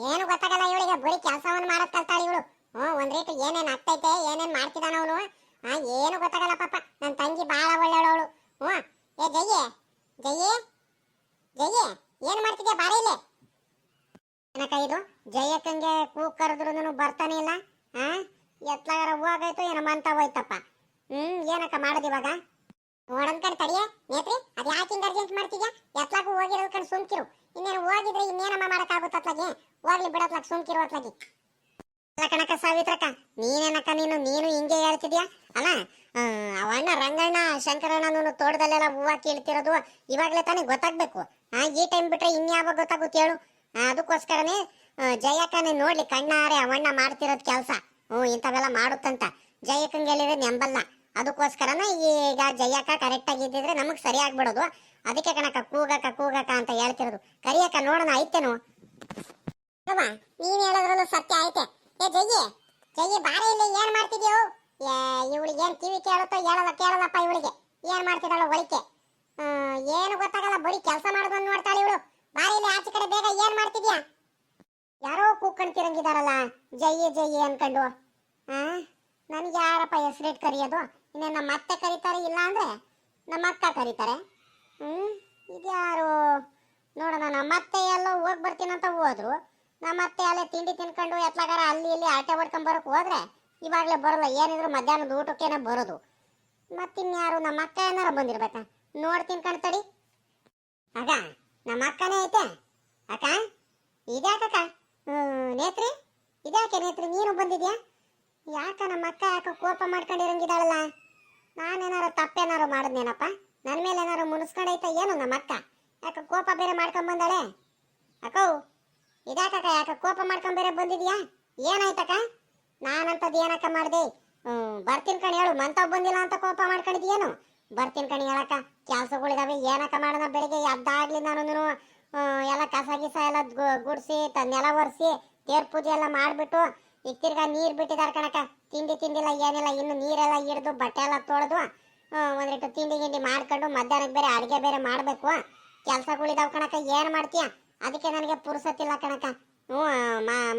ಏನು ಗೊತ್ತಾಗಲ್ಲ ಇವಳಿಗೆ, ಬರೀ ಕೆಲಸವನ್ನು ಮಾಡಕ್ ಕಲ್ತಾಳೆ ಇವಳು. ಒಂದ್ ರೇಟು ಏನೇನ್ ಆಗ್ತೈತೆ, ಏನೇನ್ ಮಾಡ್ತಿದಾನ ಅವನು, ಏನು ಗೊತ್ತಾಗಲ್ಲ ಪಾಪ. ನನ್ನ ತಂಗಿ ಬಾಳ ಒಳ್ಳೆಯವಳು. ಏ ಜಯ್ಯೇ ಏನ್ ಮಾಡ್ತಿದ್ಯಾ, ಬಾರ ಇಲ್ಲಿ. ಏನಕ್ಕ ಇದು, ಜಯಕ್ಕಂಗೆ ಕೂಗ್ ಕರೆದ್ರು ಬರ್ತಾನೆ ಇಲ್ಲ. ಎತ್ಲಾಗಾರ ಹೋಗಾಯ್ತು ಏನೋ ಮಂತ ಹೋಯ್ತಪ್ಪ. ಏನಕ್ಕ ಮಾಡೋದು ಇವಾಗ? ನೋಡಂದ್ಕಂಡ್ ತಡಿಯೇ ನೇತ್ರಿ, ಅದ್ ಯಾಕೆ ಹಿಂಗ ಅರ್ಜೆಂಟ್ ಮಾಡ್ತಿದ್ಯಾ? ಎತ್ಲಾಗೂ ಹೋಗಿರೋದ್ ಕಣ್ ಸುಮ್ಕಿರು. ಇನ್ನೇನು ಹೋಗಿದ್ರೆ ಇನ್ನೇನಮ್ಮ ಮಾಡಕ್ಕಾಗುತ್ತೆ ಅತ್ಲಾಗಿ, ಹೋಗ್ಲಿ ಬಿಡತ್ಲಾಗ ಸುಮ್ಕಿರು ಅತ್ಲಾಗಿ. ಅಲ್ಲ ಕಣಕ್ಕ ಸಾವಿತ್ರಕ್ಕ, ನೀನೇನಕ್ಕ ನೀನು ಹಿಂಗೆ ಹೇಳ್ತಿದ್ಯಾ? ಅಲ್ಲ ಅವಣ್ಣ ರಂಗಣ್ಣ ಶಂಕರಣ್ಣನೂ ತೋಟದಲ್ಲೆಲ್ಲ ಹೂವ ಕೀಳ್ತಿರೋದು ಇವಾಗ್ಲೇ ತಾನೇ ಗೊತ್ತಾಗ್ಬೇಕು. ಈ ಟೈಮ್ ಬಿಟ್ರೆ ಇನ್ಯಾವಾಗ ಗೊತ್ತಾಗುತ್ತೆ ಹೇಳು? ಅದಕ್ಕೋಸ್ಕರನೇ ಜಯಕ್ಕನೇ ನೋಡ್ಲಿ ಕಣ್ಣಾರೆ ಅವಣ್ಣ ಮಾಡ್ತಿರೋದ್ ಕೆಲ್ಸ. ಇಂಥವೆಲ್ಲ ಮಾಡುತ್ತಂತ ಜಯಕ್ಕಂಗೆ ಹೇಳಿದ್ರೆ ನೆಂಬಲ್ಲ. ಅದಕ್ಕೋಸ್ಕರನ ಈಗ ಜಯಕ್ಕ ಕರೆಕ್ಟ್ ಆಗಿದ್ದಿದ್ರೆ ನಮಗ್ ಸರಿ ಆಗ್ಬಿಡೋದು. ಅದಕ್ಕೆ ಕಣಕ್ಕ ಕೂಗಕ್ಕ ಅಂತ ಹೇಳ್ತಿರೋದು. ಕರಿಯಕ್ಕ ನೋಡೋಣ ಐತೇನು. ನೀನ್ ಹೇಳೋದ್ರಲ್ಲೂ ಸತ್ಯ ಐತೆ. ಏ ಜಯ್ಯಿ ಬಾರಿ ಇಲ್ಲಿ, ಏನ್ ಮಾಡ್ತಿದ್ಯೋ? ಇವಳಿಗೆ ಏನ್ ಕಿವಿ ಕೇಳುತ್ತೋ ಕೇಳಲ್ಲಪ್ಪ ಇವಳಿಗೆ. ಏನ್ ಮಾಡ್ತಿದ್ದಾಳು ಒಳಿಕೆ? ಏನು ಗೊತ್ತಾಗಲ್ಲ, ಬರೀ ಕೆಲಸ ಮಾಡೋದನ್ನ ನೋಡ್ತಾಳೆ ಇವಳು. ಬಾರಿ ಇಲ್ಲಿ ಆಚೆ ಕಡೆ ಬೇಗ, ಏನ್ ಮಾಡ್ತಿದ್ಯಾ? ಯಾರೋ ಕೂಕ್ಕಣ್ತಿರಂಗಿದಾರಲ್ಲ, ಜಯ್ಯಿ ಅನ್ಕೊಂಡು. ನನ್ಗೆ ಯಾರಪ್ಪ ಹೆಸರಿಟ್ ಕರಿಯೋದು? ಇನ್ನೇ ನಮ್ಮ ಅತ್ತೆ ಕರೀತಾರೆ, ಇಲ್ಲ ಅಂದ್ರೆ ನಮ್ಮ ಅಕ್ಕ ಕರೀತಾರೆ. ಇದ್ಯಾರು ನೋಡೋಣ. ನಮ್ಮ ಅತ್ತೆ ಎಲ್ಲೋ ಹೋಗಿ ಬರ್ತೀನಂತ ಹೋದ್ರು. ನಮ್ಮ ಅತ್ತೆ ಅಲ್ಲೇ ತಿಂಡಿ ತಿನ್ಕೊಂಡು ಎತ್ಲಾಗಾರ ಅಲ್ಲಿ ಇಲ್ಲಿ ಆಟೆ ಹೊಡ್ಕೊಂಡ್ ಬರಕ್ ಹೋದ್ರೆ ಇವಾಗ್ಲೇ ಬರಲ್ಲ. ಏನಿದ್ರು ಮಧ್ಯಾಹ್ನದ ಊಟಕ್ಕೇನೆ ಬರೋದು. ಮತ್ತಿನ್ಯಾರು ನಮ್ಮ ಅಕ್ಕ ಏನಾರ ಬಂದಿರ್ಬೇಕಾ? ನೋಡ್ತೀನಿ ಕಣ್ತಡಿ. ಆಗ ನಮ್ಮ ಅಕ್ಕನೇ ಐತೆ. ಅಕ್ಕ ಇದ್ಯಾಕಕ್ಕ? ನೇತ್ರಿ ಇದ್ಯಾಕೆ ನೇತ್ರಿ ನೀನು ಬಂದಿದ್ಯಾ? ಯಾಕ ನಮ್ಮ ಅಕ್ಕ ಯಾಕೆ ಕೋಪ ಮಾಡ್ಕೊಂಡಿರಂಗಿದಾಳಲ್ಲ? ನಾನೇನಾರು ತಪ್ಪೇನಾರು ಮಾಡಿದ್ನೇನಪ್ಪ? ನನ್ನ ಮೇಲೆ ಏನಾರು ಮುನಿಸ್ಕೊಂಡೈತ ಏನು ನಮ್ಮ ಅಕ್ಕ? ಯಾಕೆ ಕೋಪ ಬೇರೆ ಮಾಡ್ಕೊಂಡ್ ಬಂದಾಳೆ? ಅಕ್ಕೋ ಇದ್ಯಾಕಕ್ಕ ಯಾಕೆ ಕೋಪ ಮಾಡ್ಕೊಂಡ್ ಬೇರೆ ಬಂದಿದ್ಯಾ? ಏನಾಯ್ತಕ್ಕ? ನಾನಂತದ್ ಏನಕ್ಕ ಮಾಡ್ದೆ? ಬರ್ತೀನಿ ಕಣ್ ಹೇಳು. ಮಂತಾವ್ ಬಂದಿಲ್ಲ ಅಂತ ಕೋಪ ಮಾಡ್ಕೊಂಡಿದ್ಯೇನು? ಬರ್ತೀನಿ ಕಣಿ ಹೇಳಕ್ಕ, ಕೆಲ್ಸಗಳಿದಾವೆ. ಏನಕ್ಕ ಮಾಡೋಣ? ಬೆಳಿಗ್ಗೆ ಎದ್ದಾಗ್ಲಿ ನಾನು ಎಲ್ಲ ಕಸ ಗಿಸ ಎಲ್ಲ ಗುಡ್ಸಿ ನೆಲ ಒರೆಸಿ ದೇವ್ರ ಪೂಜೆ ಎಲ್ಲ ಮಾಡ್ಬಿಟ್ಟು ಈಗ ತಿರ್ಗಾ ನೀರ್ ಬಿಟ್ಟಿದಾರ ಕಣಕ್ಕ. ತಿಂದಿಲ್ಲ ಏನಿಲ್ಲ, ಇನ್ನು ನೀರೆಲ್ಲ ಹಿಡ್ದು ಬಟ್ಟೆ ಎಲ್ಲ ತೊಳೆದು ಒಂದಿಟ್ಟು ತಿಂಡಿ ಮಾಡ್ಕೊಂಡು ಮಧ್ಯಾಹ್ನಕ್ಕೆ ಬೇರೆ ಅಡಿಗೆ ಬೇರೆ ಮಾಡ್ಬೇಕು. ಕೆಲ್ಸಗಳಿದಾವ್ ಕಣಕ್ಕ, ಏನ್ ಮಾಡ್ತೀಯ? ಅದಕ್ಕೆ ನನಗೆ ಪುರ್ಸತ್ತಿಲ್ಲ ಕಣಕ್ಕ.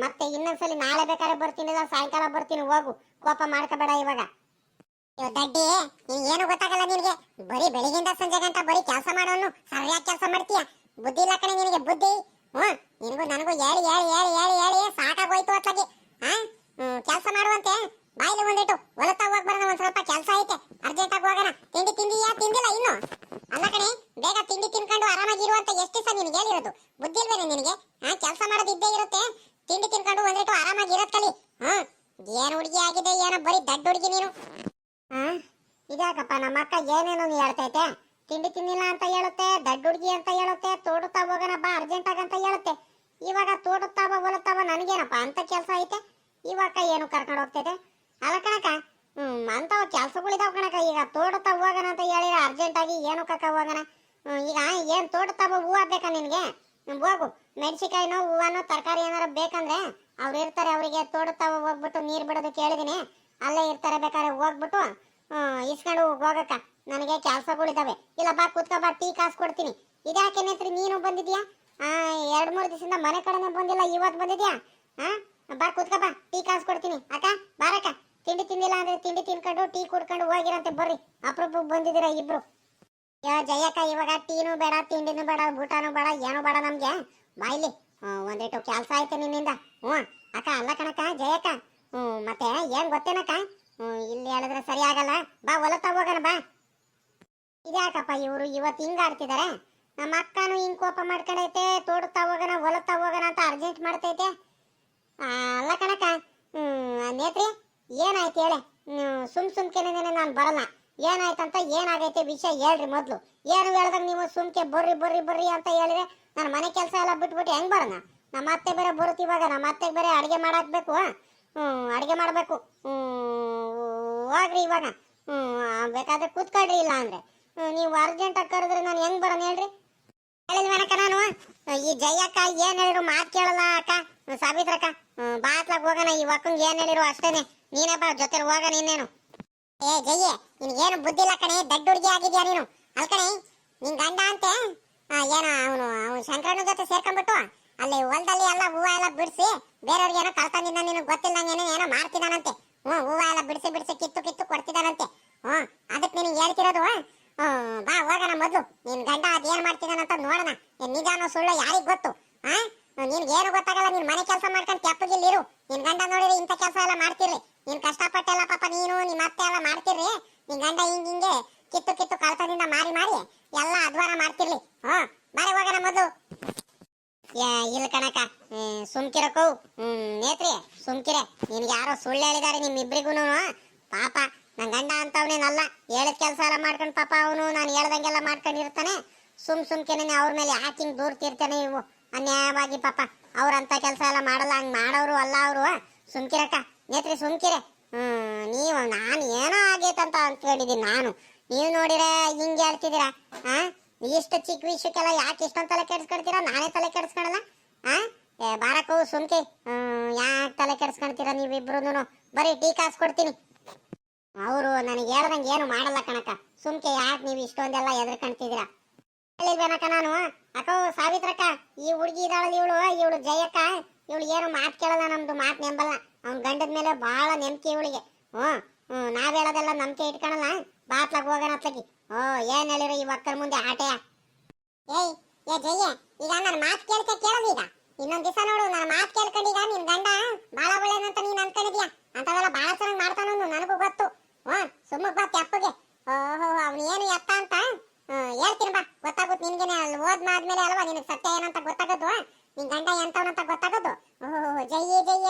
ಮತ್ತೆ ಇನ್ನೊಂದ್ಸಲಿ ನಾಳೆ ಬೇಕಾದ್ರೆ ಬರ್ತೀನಿ, ಸಾಯಂಕಾಲ ಬರ್ತೀನಿ. ಹೋಗು, ಕೋಪ ಮಾಡ್ಕೋಬೇಡ ಇವಾಗ. ದಡ್ಡಿ, ಏನು ಗೊತ್ತಾಗಲ್ಲ ನಿನಗೆ. ಬರೀ ಬೆಳಿಗ್ಗೆಯಿಂದ ಸಂಜೆ ಗಂಟ ಬರೀ ಕೆಲಸ ಮಾಡೋನು, ಸರಿಯಾಗಿ ಕೆಲಸ ಮಾಡ್ತೀಯ. ಬುದ್ಧಿ ಇಲ್ಲ ಕಣೆ ನಿನಗೆ, ಬುದ್ಧಿ. ನಿನಗೂ ನನಗೂ ಹೇಳಿ ಸಾಕಾಗೋಯ್ತು ಅತ್ಲಾಗಿ. ಕೆಲಸ ಮಾಡುವಂತೆ ಬಾಯಿಲಿ ಒಂದಿಟ್ಟು ಹೊಲತಾ ಹೋಗ್ ಬರೋಣ. ಒಂದ್ ಸ್ವಲ್ಪ ಕೆಲಸ ಐತೆ, ಅರ್ಜೆಂಟ್ ಆಗಿ ಹೋಗೋಣ. ತಿಂದಿಯಾ? ತಿಂದಿಲ್ಲ ಇನ್ನು? ಅಲ್ಲ ಕಣೆ, ಬೇಗ ತಿಂಡಿ ತಿನ್ಕೊಂಡು ಆರಾಮಾಗಿರುವಂತ ಎಷ್ಟು ದಿವಸ ನಿನಗೆ ಹೇಳಿರೋದು? ಬುದ್ಧಿ ಇಲ್ವೇನೆ ನಿನಗೆ? ಕೆಲಸ ಮಾಡೋದು ಇದ್ದೇ ಇರುತ್ತೆ. ತಿಂಡಿ ತಿನ್ಕೊಂಡು ಒಂದಿಟ್ಟು ಆರಾಮಾಗಿರೋದ್ ಕಲಿ. ಏನ್ ಹುಡುಗಿ ಆಗಿದೆ ಏನೋ, ಬರೀ ದಡ್ಡ ಹುಡುಗಿ ನೀನು. ಇದ್ಯಾಕಪ್ಪ ನಮ್ಮ ಅಕ್ಕ ಏನೇನೋ ಹೇಳ್ತೈತೆ? ತಿಂಡಿ ತಿನ್ನಿಲ್ಲ ಅಂತ ಹೇಳುತ್ತೆ, ದಡ್ಡ ಹುಡುಗಿ ಅಂತ ಹೇಳುತ್ತೆ, ತೋಟುತ್ತಾ ಹೋಗೋಣ ಬಾ ಅರ್ಜೆಂಟ್ ಆಗಂತ ಹೇಳುತ್ತೆ. ಇವಾಗ ತೋಟುತ್ತಾವ ಹೊಲತ್ತಾವ ನನಗೇನಪ್ಪ ಅಂತ ಕೆಲಸ ಐತೆ? ಇವಾಗ ಏನು ಕರ್ಕೊಂಡು ಹೋಗ್ತೈತೆ? ಅಲ್ಲ ಕಣಕ, ಅಂಥವು ಕೆಲ್ಸಗಳಿದಾವ್ ಕಣಕ. ಈಗ ತೋಟದ ಹೋಗೋಣ ಅಂತ ಹೇಳಿರ ಅರ್ಜೆಂಟಾಗಿ ಏನು ಕಕ್ಕ ಹೋಗೋಣ. ಈಗ ಏನು ತೋಟದ ಹೂವು ಬೇಕಾ ನಿನಗೆ? ಹೋಗು, ಮೆಣಸಿಕಾಯಿನೋ ಹೂವನೋ ತರಕಾರಿ ಏನಾರ ಬೇಕಂದ್ರೆ ಅವ್ರು ಇರ್ತಾರೆ. ಅವರಿಗೆ ತೋಟದ ಹೋಗ್ಬಿಟ್ಟು ನೀರು ಬಿಡೋದಕ್ಕೆ ಹೇಳಿದೀನಿ, ಅಲ್ಲೇ ಇರ್ತಾರೆ. ಬೇಕಾದ್ರೆ ಹೋಗ್ಬಿಟ್ಟು ಇಸ್ಕೊಂಡು ಹೋಗಕ್ಕ. ನನಗೆ ಕೆಲ್ಸಗಳಿದಾವೆ. ಇಲ್ಲ ಬಾ ಕೂತ್ಕೊ ಬಾ, ಟೀ ಕಾಸು ಕೊಡ್ತೀನಿ. ಇದ್ಯಾಕೆ ನೇತ್ರಿ ನೀನು ಬಂದಿದ್ಯಾ? 2-3 ದಿವಸದಿಂದ ಮನೆ ಕಡೆನೇ ಬಂದಿಲ್ಲ, ಇವತ್ತು ಬಂದಿದ್ಯಾ? ಬಾ ಕೂತ್ಕೊ ಬಾ, ಟೀ ಕಾಸು ಕೊಡ್ತೀನಿ. ಅಕ್ಕ ಬಾರಕ್ಕ, ತಿಂಡಿ ತಿಂದಿಲ್ಲ ಅಂದ್ರೆ ತಿಂಡಿ ತಿನ್ಕೊಂಡು ಟೀ ಕುಡ್ಕೊಂಡು ಹೋಗಿರಂತೆ. ಬರ್ರಿ, ಅಪರೂಪಕ್ಕೆ ಬಂದಿದ್ದೀರಾ ಇಬ್ರು. ಜಯಕ್ಕ, ಇವಾಗ ಟೀನು ಬೇಡ, ತಿಂಡಿನೂ ಬೇಡ, ಊಟನೂ ಬೇಡ, ಏನೂ ಬೇಡ ನಮ್ಗೆ. ಬಾಯ್ಲಿ, ಒಂದಿಟ್ಟು ಕೆಲಸ ಆಯ್ತು ನಿನ್ನಿಂದ. ಅಕ್ಕ ಅಲ್ಲ ಕಣಕ್ಕ ಜಯಕ್ಕ, ಮತ್ತೆ ಏನ್ ಗೊತ್ತೇನಕ್ಕ, ಇಲ್ಲಿ ಹೇಳಿದ್ರೆ ಸರಿ ಆಗಲ್ಲ. ಬಾ ಹೊಲತ್ತ ಹೋಗೋಣ ಬಾ. ಇದ್ಯಾಕಪ್ಪ ಇವರು ಇವತ್ತು ಹಿಂಗ ಆಡ್ತಿದ್ದಾರೆ? ನಮ್ಮ ಅಕ್ಕನು ಹಿಂಗ್ ಕೋಪ ಮಾಡ್ಕೊಂಡೈತೆ. ತೋಟತ್ತ ಹೋಗೋಣ ಹೊಲತ್ತ ಹೋಗೋಣ ಅಂತ ಅರ್ಜೆಂಟ್ ಮಾಡ್ತೈತೆ. ಅಲ್ಲ ಕಣಕ್ಕ, ನೇತ್ರಿ ಏನಾಯ್ತು ಹೇಳೆ? ಸುಮ್ಕೆನೆ ನಾನು ಬರಲ್ಲ. ಏನಾಯ್ತಂತ, ಏನಾಗೈತೆ ವಿಷಯ ಹೇಳ್ರಿ ಮೊದ್ಲು. ಏನು ಹೇಳ್ದಾಗ ನೀವು ಸುಮ್ಕೆ ಬರ್ರಿ ಬರ್ರಿ ಬರ್ರಿ ಅಂತ ಹೇಳಿದ್ರೆ ನಾನು ಮನೆ ಕೆಲಸ ಎಲ್ಲ ಬಿಟ್ಬಿಟ್ಟು ಹೆಂಗ್ ಬರೋಣ? ನಮ್ಮ ಅತ್ತೆ ಬೇರೆ ಬರುತ್ತೆ ಇವಾಗ. ನಮ್ಮ ಅತ್ತೆಗೆ ಬೇರೆ ಅಡುಗೆ ಮಾಡಾಕ್ಬೇಕು. ಅಡುಗೆ ಮಾಡಬೇಕು. ಹೋಗ್ರಿ ಇವಾಗ. ಬೇಕಾದ್ರೆ ಕೂತ್ಕೊಳ್ರಿ, ಇಲ್ಲ ಅಂದ್ರೆ ನೀವು ಅರ್ಜೆಂಟಾಗಿ ಕರೆದ್ರೆ ನಾನು ಹೆಂಗ್ ಬರೋಣ ಹೇಳ್ರಿ? ಹೇಳಿದ್ವನಕ್ಕ ನಾನು. ಈ ಜಯಕ್ಕ ಏನ್ ಹೇಳಿರು ಮಾತು ಕೇಳಲ್ಲ ಅಕ್ಕ. ಸಾವಿತ್ರಕ್ಕ, ಬಾತ್ಲಾಗ ಹೋಗೋಣ. ಈ ಒಕ್ಕಂಗೆ ಏನ್ ಹೇಳಿರು ಅಷ್ಟೇನೆ. ನೀನೇ ಬಾ ಜೊತೆ ಹೋಗೋಣ. ಇನ್ನೇನು ಜಯ್ಯ, ನಿನ್ಗೇನು ಬುದ್ಧಿ ಇಲ್ಲ ಕಣೆ, ದಡ್ಡ ಹುಡುಗಿ ಆಗಿದ್ಯಾ ನೀನು. ಅಲ್ಕಣೆ, ನಿನ್ ಗಂಡ ಅಂತೆ ಏನೋ ಅವನು ಶಂಕರಣ್ಣ ಜೊತೆ ಸೇರ್ಕೊಂಡ್ಬಿಟ್ಟು ಅಲ್ಲಿ ಹೊಲದಲ್ಲಿ ಎಲ್ಲ ಹೂವ ಎಲ್ಲ ಬಿಡಿಸಿ ಬೇರೆಯವ್ರಿಗೆ ಏನೋ ಕಳ್ಕೊಂಡಿದ್ದ, ನಿನಗೆ ಗೊತ್ತಿಲ್ಲಂಗೇನೋ ಏನೋ ಮಾಡ್ತಿದ್ದಾನಂತೆ. ಹೂವ ಎಲ್ಲ ಬಿಡಿಸಿ ಕಿತ್ತು ಕೊಡ್ತಿದ್ದಾನಂತೆ. ಅದಕ್ಕೆ ನಿನಗೆ ಹೇಳ್ತಿರೋದು. ಬಾ ಹೋಗೋಣ ಮೊದ್ಲು. ನಿನ್ ಗಂಡ ಅದೇನ್ ಮಾಡ್ತಿದ್ದಾನಂತ ನೋಡೋಣ. ನಿಜಾನೋ ಸುಳ್ಳು ಯಾರಿಗ್ ಗೊತ್ತು? ನಿನ್ಗೇನು ಗೊತ್ತಾಗಲ್ಲ. ನೀನ್ ಮನೆ ಕೆಲಸ ಮಾಡ್ಕೊಂಡು ತೆಪ್ಪಗಿಲ್ಲಿರು. ನಿನ್ ಗಂಡ ನೋಡಿದ್ರೆ ಇಂಥ ಕೆಲಸ ಎಲ್ಲ ಮಾಡ್ತಿರ್ರಿ. ನೀನ್ ಕಷ್ಟಪಟ್ಟೆಲ್ಲ ಪಾಪ ನೀನು ನಿಮ್ಮ ಅತ್ತೆ ಎಲ್ಲ ಮಾಡ್ತಿರ್ರಿ. ನಿನ್ ಗಂಡ ಹಿಂಗೆ ಕಿತ್ತು ಕಳ್ತದಿಂದ ಮಾರಿ ಎಲ್ಲ ಅಧ್ವಾನ ಮಾಡ್ತಿರ್ಲಿ. ಬಾರಿ ಹೋಗೋಣ ಮೊದ್ಲು. ಇಲ್ಲ ಕಣಕ, ಸುಮ್ಕಿರಕ್ಕೂ. ನೇತ್ರಿ ಸುಮ್ಕಿರೆ. ನಿನ್ಗೆ ಯಾರೋ ಸುಳ್ಳು ಹೇಳಿದಾರೆ ನಿಮ್ಮಿಬ್ರಿಗೂ. ಪಾಪ ನನ್ ಗಂಡ ಅಂತವನೇನಲ್ಲ. ಹೇಳಿದ ಕೆಲಸ ಎಲ್ಲ ಮಾಡ್ಕೊಂಡು ಪಾಪ ಅವನು ನಾನು ಹೇಳ್ದಂಗೆಲ್ಲ ಮಾಡ್ಕೊಂಡಿರ್ತಾನೆ. ಸುಮ್ಕೆನೆ ಅವ್ರ ಮೇಲೆ ಯಾಕಿಂಗ್ ದೂರ್ತಿರ್ತಾನೆ. ಇವು ಅನ್ಯಾಯವಾಗಿ ಪಾಪ ಅವ್ರಂತ ಕೆಲಸ ಎಲ್ಲ ಮಾಡಲ್ಲ. ಹಂಗ್ ಮಾಡೋರು ಅಲ್ಲ ಅವರು. ಸುಮ್ಕಿರಕ್ಕ ನೇತ್ರಿ, ಸುಮ್ಕಿರೆ. ನೀವು ನಾನು ಏನೋ ಆಗೈತಂತ ಅಂದ್ಕೊಂಡಿದ್ದೀನಿ ನಾನು. ನೀವು ನೋಡಿರೆ ಹಿಂಗೆ ಹೇಳ್ತಿದ್ದೀರಾ? ಇಷ್ಟು ಚಿಕ್ಕ ವಿಷಯಕ್ಕೆಲ್ಲ ಯಾಕೆ ಇಷ್ಟೊಂದು ತಲೆ ಕೆಡಿಸ್ಕೊಳ್ತೀರಾ? ನಾನೇ ತಲೆ ಕೆಡಿಸ್ಕೊಳಲ್ಲ. ಬಾರಕ್ಕೂ ಸುಮ್ಕೆ. ಯಾಕೆ ತಲೆ ಕೆಡಿಸ್ಕೊಳ್ತೀರಾ ನೀವಿಬ್ರು? ಬರೀ ಟೀ ಕಾಸು ಕೊಡ್ತೀನಿ. ಅವರು ನನಗೆ ಹೇಳ್ದಂಗೆ ಏನು ಮಾಡಲ್ಲ ಕಣಕ್ಕ. ಸುಮ್ಕೆ ಯಾಕೆ ನೀವು ಇಷ್ಟೊಂದೆಲ್ಲ ಎದ್ರಕಂತಿದ್ದೀರಾ? ಹೇಳಿದ್ವೇನಕ್ಕ ನಾನು. ಅಕ್ಕೋ ಸಾವಿತ್ರಕ್ಕ, ಈ ಹುಡುಗಿ ಇದ್ದಾಳಲ್ಲ ಇವಳು ಜಯಕ್ಕ, ಇವಳು ಏನು ಮಾತು ಕೇಳಲ್ಲ, ನಮ್ದು ಮಾತು ನೆಂಬಲ್ಲ. ಅವ್ನ ಗಂಡದ ಮೇಲೆ ಬಹಳ ನಂಬಿಕೆ ಇವಳಿಗೆ. ನಾವ್ ಹೇಳೋದೆಲ್ಲ ನಂಬಿಕೆ ಇಟ್ಕೊಳಲ್ಲ. ಬಾತ್ಲಾಗ ಹೋಗೋಣ ಅತ್ಲಗಿ. ಏನ್ ಹೇಳಿರೋ ಈ ಒಕ್ಕರ ಮುಂದೆ ಆಟೆಯ? ಏ ಜಯ್ಯ, ಈಗ ನನ್ನ ಮಾತು ಕೇಳೋದು. ಈಗ ಇನ್ನೊಂದ್ ದಿವಸ ನೋಡು, ನನ್ನ ಮಾತು ಕೇಳ್ಕೊಂಡೀಗ ನಿನ್ ಗಂಡ ಬಾಳ ಒಳ್ಳೇನಂತ ನೀನ್ ಅನ್ಕೊಂಡಿದ್ಯಾ? ಅಂತವೆಲ್ಲ ಬಾಳ ಚೆನ್ನಾಗಿ ಮಾಡ್ತಾನಂದು ನನಗೂ ಗೊತ್ತು. ಸುಮ್ಮಕ್ ಬಾ ತೆಪ್ಪಗೆ. ಅವ್ನು ಏನು ಎತ್ತ ಅಂತ ಹೇಳ್ತೀನಿ ಬಾ, ಗೊತ್ತಾಗುತ್ತೆ ನಿನ್ಗೆನೆ. ಅಲ್ಲಿ ಹೋದ್ಮಾದ್ಮೇಲೆ ಅಲ್ವಾ ನಿನಗೆ ಸತ್ಯ ಏನಂತ ಗೊತ್ತಾಗದ್ದು. ನಿನ್ ಗಂಡ ಎಂತವನಂತ ಗೊತ್ತಾಗದ್ದು. ಜೈ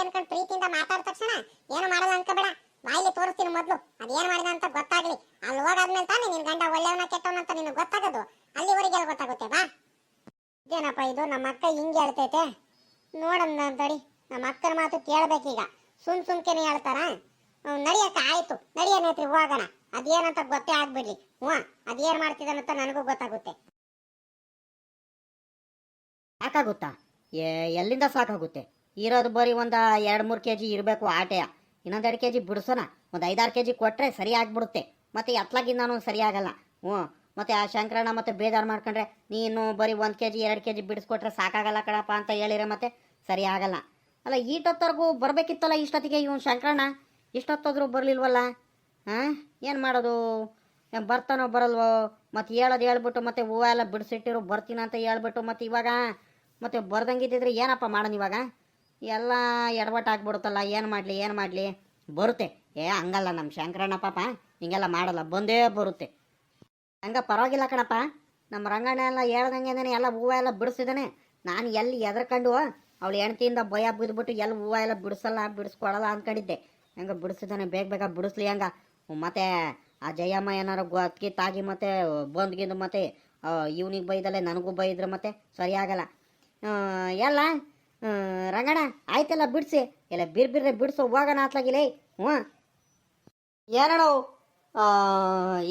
ಅನ್ಕೊಂಡು ಪ್ರೀತಿಯಿಂದ ಮಾತಾಡ ತಕ್ಷಣ ಏನು ಮಾಡಲ್ಲ ಅನ್ಕೋಬೇಡ. ಬಾಯಿಲಿ ತೋರಿಸ್ತೀನಿ ಮೊದ್ಲು ಅದೇನ್ ಮಾಡಿದ ಅಂತ ಗೊತ್ತಾಗ್ಲಿ. ಅಲ್ಲಿ ಹೋಗಾದ್ಮೇಲೆ ತಾನೇ ನಿನ್ ಗಂಡ ಒಳ್ಳೆಯವನ ಕೆಟ್ಟವನಂತ ನಿನಗೆ ಗೊತ್ತಾಗದು. ಅಲ್ಲಿವರೆಗೆ ಗೊತ್ತಾಗುತ್ತೆ ಬಾ. ಇದೇನಪ್ಪ ಇದು, ನಮ್ಮ ಅಕ್ಕ ಹಿಂಗೆ ಹೇಳ್ತೈತೆ. ನೋಡೋಣ ತಡಿ, ನಮ್ಮ ಅಕ್ಕನ ಮಾತು ಕೇಳ್ಬೇಕೀಗ. ಸುಮ್ಕೆನೆ ಹೇಳ್ತಾರ? ನಡಿಯಕ್ಕ, ಆಯ್ತು ನಡಿಯ ನೇತ್ರಿ, ಹೋಗೋಣ. ಅದೇನಂತ ಗೊತ್ತೇ ಆಗ್ಬಿಡ್ಲಿ. ಅದೇನ್ ಮಾಡ್ತಿದ್ದಾನಂತ ನನಗೂ ಗೊತ್ತಾಗುತ್ತೆ. ಸಾಕಾಗುತ್ತಾ? ಎಲ್ಲಿಂದ ಸಾಕಾಗುತ್ತೆ? ಇರೋದು ಬರೀ ಒಂದು 2-3 kg ಇರಬೇಕು ಆಟೆಯ. ಇನ್ನೊಂದು 2 kg ಬಿಡಿಸೋಣ. ಒಂದು 5-6 kg ಕೊಟ್ಟರೆ ಸರಿ ಆಗ್ಬಿಡುತ್ತೆ. ಮತ್ತು ಎತ್ಲಾಗಿಂದ ಸರಿ ಆಗಲ್ಲ. ಮತ್ತು ಆ ಶಂಕರಣ್ಣ ಮತ್ತೆ ಬೇಜಾರು ಮಾಡ್ಕೊಂಡ್ರೆ ನೀನು ಬರೀ 1 kg 2 kg ಬಿಡಿಸ್ಕೊಟ್ರೆ ಸಾಕಾಗಲ್ಲ ಕಣಪ್ಪ ಅಂತ ಹೇಳಿದ್ರೆ ಮತ್ತೆ ಸರಿ ಆಗಲ್ಲ. ಅಲ್ಲ, ಈಟೊತ್ತವರೆಗೂ ಬರಬೇಕಿತ್ತಲ್ಲ ಇಷ್ಟೊತ್ತಿಗೆ ಇವನು ಶಂಕರಣ್ಣ. ಇಷ್ಟೊತ್ತಾದರೂ ಬರಲಿಲ್ವಲ್ಲ. ಏನು ಮಾಡೋದು? ಬರ್ತಾನೋ ಬರಲ್ವೋ? ಮತ್ತು ಹೇಳ್ಬಿಟ್ಟು ಮತ್ತೆ ಹೂವು ಎಲ್ಲ ಬಿಡಿಸಿಟ್ಟಿರು ಬರ್ತೀನಿ ಅಂತ ಹೇಳ್ಬಿಟ್ಟು ಮತ್ತೆ ಇವಾಗ ಮತ್ತೆ ಬರ್ದಂಗಿದ್ದಿದ್ರೆ ಏನಪ್ಪ ಮಾಡೋಣ ಇವಾಗ? ಎಲ್ಲ ಎಡವಟ್ಟಾಗ್ಬಿಡುತ್ತಲ್ಲ. ಏನು ಮಾಡಲಿ? ಬರುತ್ತೆ. ಹಂಗಲ್ಲ ನಮ್ಮ ಶಂಕರಣ್ಣ ಪಾಪ ಹಿಂಗೆಲ್ಲ ಮಾಡಲ್ಲ, ಬಂದೇ ಬರುತ್ತೆ. ಹಂಗೆ ಪರವಾಗಿಲ್ಲ ಕಣಪ್ಪ. ನಮ್ಮ ರಂಗಣ್ಣ ಎಲ್ಲ ಹೇಳ್ದಂಗೆ ಎಲ್ಲ ಹೂವು ಎಲ್ಲ ಬಿಡಿಸಿದ್ದಾನೆ. ನಾನು ಎಲ್ಲಿ ಎದ್ರಕೊಂಡು ಅವಳು ಹೆಣ್ತಿಯಿಂದ ಭಯ ಬಿದ್ದುಬಿಟ್ಟು ಎಲ್ಲಿ ಹೂವು ಎಲ್ಲ ಬಿಡಿಸ್ಕೊಡಲ್ಲ ಅಂದ್ಕೊಂಡಿದ್ದೆ. ಹಂಗೆ ಬಿಡಿಸಿದ್ದಾನೆ, ಬೇಗ ಬಿಡಿಸ್ಲಿ ಹಂಗೆ. ಮತ್ತು ಆ ಜಯಮ್ಮ ಏನಾರು ಗೊತ್ತಿತ್ತಾಗಿ ಮತ್ತೆ ಬಂದ್ಗಿಂದು ಮತ್ತೆ ಇವನಿಗೆ ಬೈದಲ್ಲೇ ನನಗೂ ಬೈದ್ರೆ ಮತ್ತೆ ಸರಿ ಆಗಲ್ಲ. ಎಲ್ಲ ರಂಗಣ್ಣ ಆಯ್ತಲ್ಲ ಬಿಡಿಸಿ. ಎಲ್ಲ ಬಿರ್ರೆ ಬಿಡಿಸೋ ಹೋಗೋಣ ಆತ್ಲಾಗಿಲೇ. ಏನೋ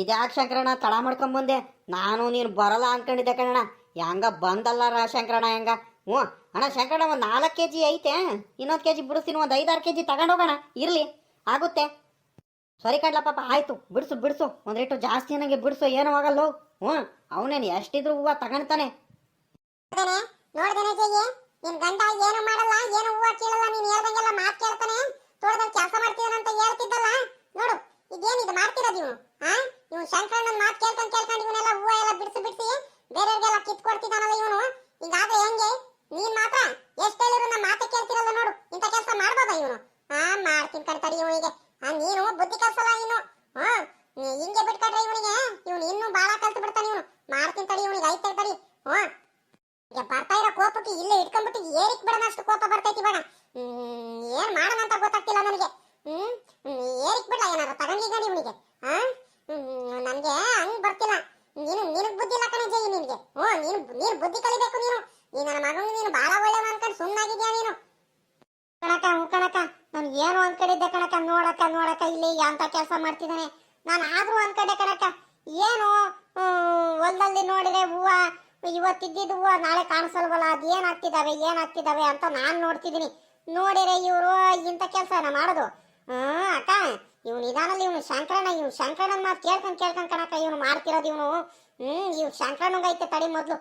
ಇದ್ಯಾಕೆ ಶಂಕರಣ್ಣ ತಡ ಮಾಡ್ಕೊಂಬಂದೆ. ನಾನು ನೀನು ಬರಲ್ಲ ಅನ್ಕೊಂಡಿದ್ದೆ ಕಣಣ್ಣ. ಹೆಂಗ ಬಂದಲ್ಲ ಶಂಕರಣ್ಣ ಹೆಂಗ. ಹ್ಞೂ ಅಣ್ಣ ಶಂಕರಣ್ಣ, ಒಂದು 4 kg ಐತೆ, ಇನ್ನೊಂದು kg ಬಿಡಿಸ್ತೀನಿ, ಒಂದು 5-6 kg ತಗೊಂಡೋಗೋಣ. ಇರಲಿ, ಆಗುತ್ತೆ. ಸರಿ ಕಡ್ಲ ಪಾಪ, ಆಯ್ತು, ಬಿಡಿಸು ಬಿಡಿಸು, ಒಂದು ರೇಟು ಜಾಸ್ತಿ ನನಗೆ ಬಿಡಿಸು, ಏನೂ ಆಗಲ್ಲ. ಹ್ಞೂ ಅವನೇನು ಎಷ್ಟಿದ್ರು ಹೂವು ತಗೊಳ್ತಾನೆ. ನೋಡ್ದೇನೆ ಜಯ್ಯ, ನಿನ್ ಗಂಡ ಏನು ಮಾಡಲ್ಲ, ಏನು ಹೂವ ಕೀಳಲ್ಲ, ನೀನ್ ಹೇಳ್ದಂಗೆಲ್ಲ ಮಾತು ಕೇಳ್ತಾನೆ. ತೋಟದಲ್ಲಿ ಕೆಲಸ ಮಾಡ್ತೀನಂತ ಹೇಳ್ತಿದ್ದಲ್ಲ, ನೋಡು ಇದೇನಿದು ಮಾಡ್ತಿರೋದು ಇವನು. ಇವನು ಶಂಕರಣ್ಣನ ಮಾತು ಕೇಳ್ಕೊಂಡು ಇವನೆಲ್ಲ ಹೂವ ಎಲ್ಲ ಬಿಡಿಸಿ ಬೇರೆಯವ್ರಿಗೆಲ್ಲ ಕಿತ್ಕೊಡ್ತಿದ್ದಾನಲ್ಲ ಇವನು. ಹಿಂಗಾದ್ರೆ ಹೆಂಗೆ? ನೀನ್ ಮಾತ್ರ ಎಷ್ಟು ಹೇಳಿದ್ರು ನಮ್ಮ ಮಾತೆ ಕೇಳ್ತಿರಲ್ಲ ನೋಡು. ಇಂಥ ಕೆಲಸ ಮಾಡ್ಬೋದಾ ಇವನು? ಮಾಡ್ತೀನಿ ಕಣ್ತಡಿ ಇವನಿಗೆ. ನೀನು ಬುದ್ಧಿ ಕಲ್ಸಲ್ಲ ಇನ್ನು. ಹಿಂಗೆ ಬಿಟ್ಕೊಂಡ್ರೆ ಇವನಿಗೆ, ಇವನು ಇನ್ನೂ ಬಾಳ ಕಲ್ತು ಬಿಡ್ತಾನೆ ಇವನು. ಮಾಡ್ತೀನಿ ತಡಿ ಇವನಿಗೆ, ಐತೆ ತಡಿ. ಈಗ ಬರ್ತಾ ಇರೋ ಕೋಪಕ್ಕೆ ಇಲ್ಲೇ ಇಟ್ಕೊಂಡ್ಬಿಟ್ಟು ಏರಿಕ್ ಬಿಡೋಣ, ಅಷ್ಟು ಕೋಪ ಬರ್ತೈತಿ ಇವಾಗ. ಏನ್ ಮಾಡೋಣ ಅಂತ ಗೊತ್ತಾಗ್ತಿಲ್ಲ ನನಗೆ. ಏರಿಕ್ ಬಿಡ್ಲ ಏನಾರ ತಗೊಂಡಿಗಡಿ ಇವನಿಗೆ. ನನ್ಗೆ ಹಂಗ್ ಬರ್ತಿಲ್ಲ. ನಿನಗ್ ಬುದ್ಧಿ ಇಲ್ಲ ಕಣೆ ಜೈ ನಿನ್ಗೆ. ನೀನು ಬುದ್ಧಿ ಕಲಿಬೇಕು ನೀನು. ನನ್ನ ಮಗಂಗೆ ನೀನು ಬಾಳ ಒಳ್ಳೆ ಅನ್ಕೊಂಡು ಸುಮ್ಮನಾಗಿದ್ಯಾ ನೀನು. ಕಣಕ ಕಣಕ, ನಾನು ಏನು ಅನ್ಕೊಂಡಿದ್ದೆ ಕಣಕ. ನೋಡಕ ಇಲ್ಲಿ ಅಂತ ಕೆಲಸ ಮಾಡ್ತಿದ್ದಾನೆ. ನಾನು ಆದ್ರೂ ಅನ್ಕೊಂಡೆ ಕಣಕ, ಏನು ಹೊಲದಲ್ಲಿ ನೋಡಿದ್ರೆ ಹೂವ ಇವತ್ತಿದ್ದಿದ್ದು ಹೂವ ನಾಳೆ ಕಾಣಿಸಲ್ವಲ್ಲ, ಅದೇನಾಗ್ತಿದಾವೆ ಅಂತ ನಾನು ನೋಡ್ತಿದ್ದೀನಿ. ನೋಡಿರೆ ಇವರು ಇಂಥ ಕೆಲಸನ ಮಾಡೋದು. ಅಕ್ಕ, ಇವನು ಇದಾನಲ್ಲಿ, ಇವನು ಶಂಕರಣ್ಣನ ಮಾತು ಕೇಳ್ಕೊಂಡ್ ಕಣಕ ಇವನು ಮಾಡ್ತಿರೋದು ಇವನು. ಇವ್ ಶಂಕರಣ್ಣಂಗೈತೆ ತಡಿ ಮೊದ್ಲು.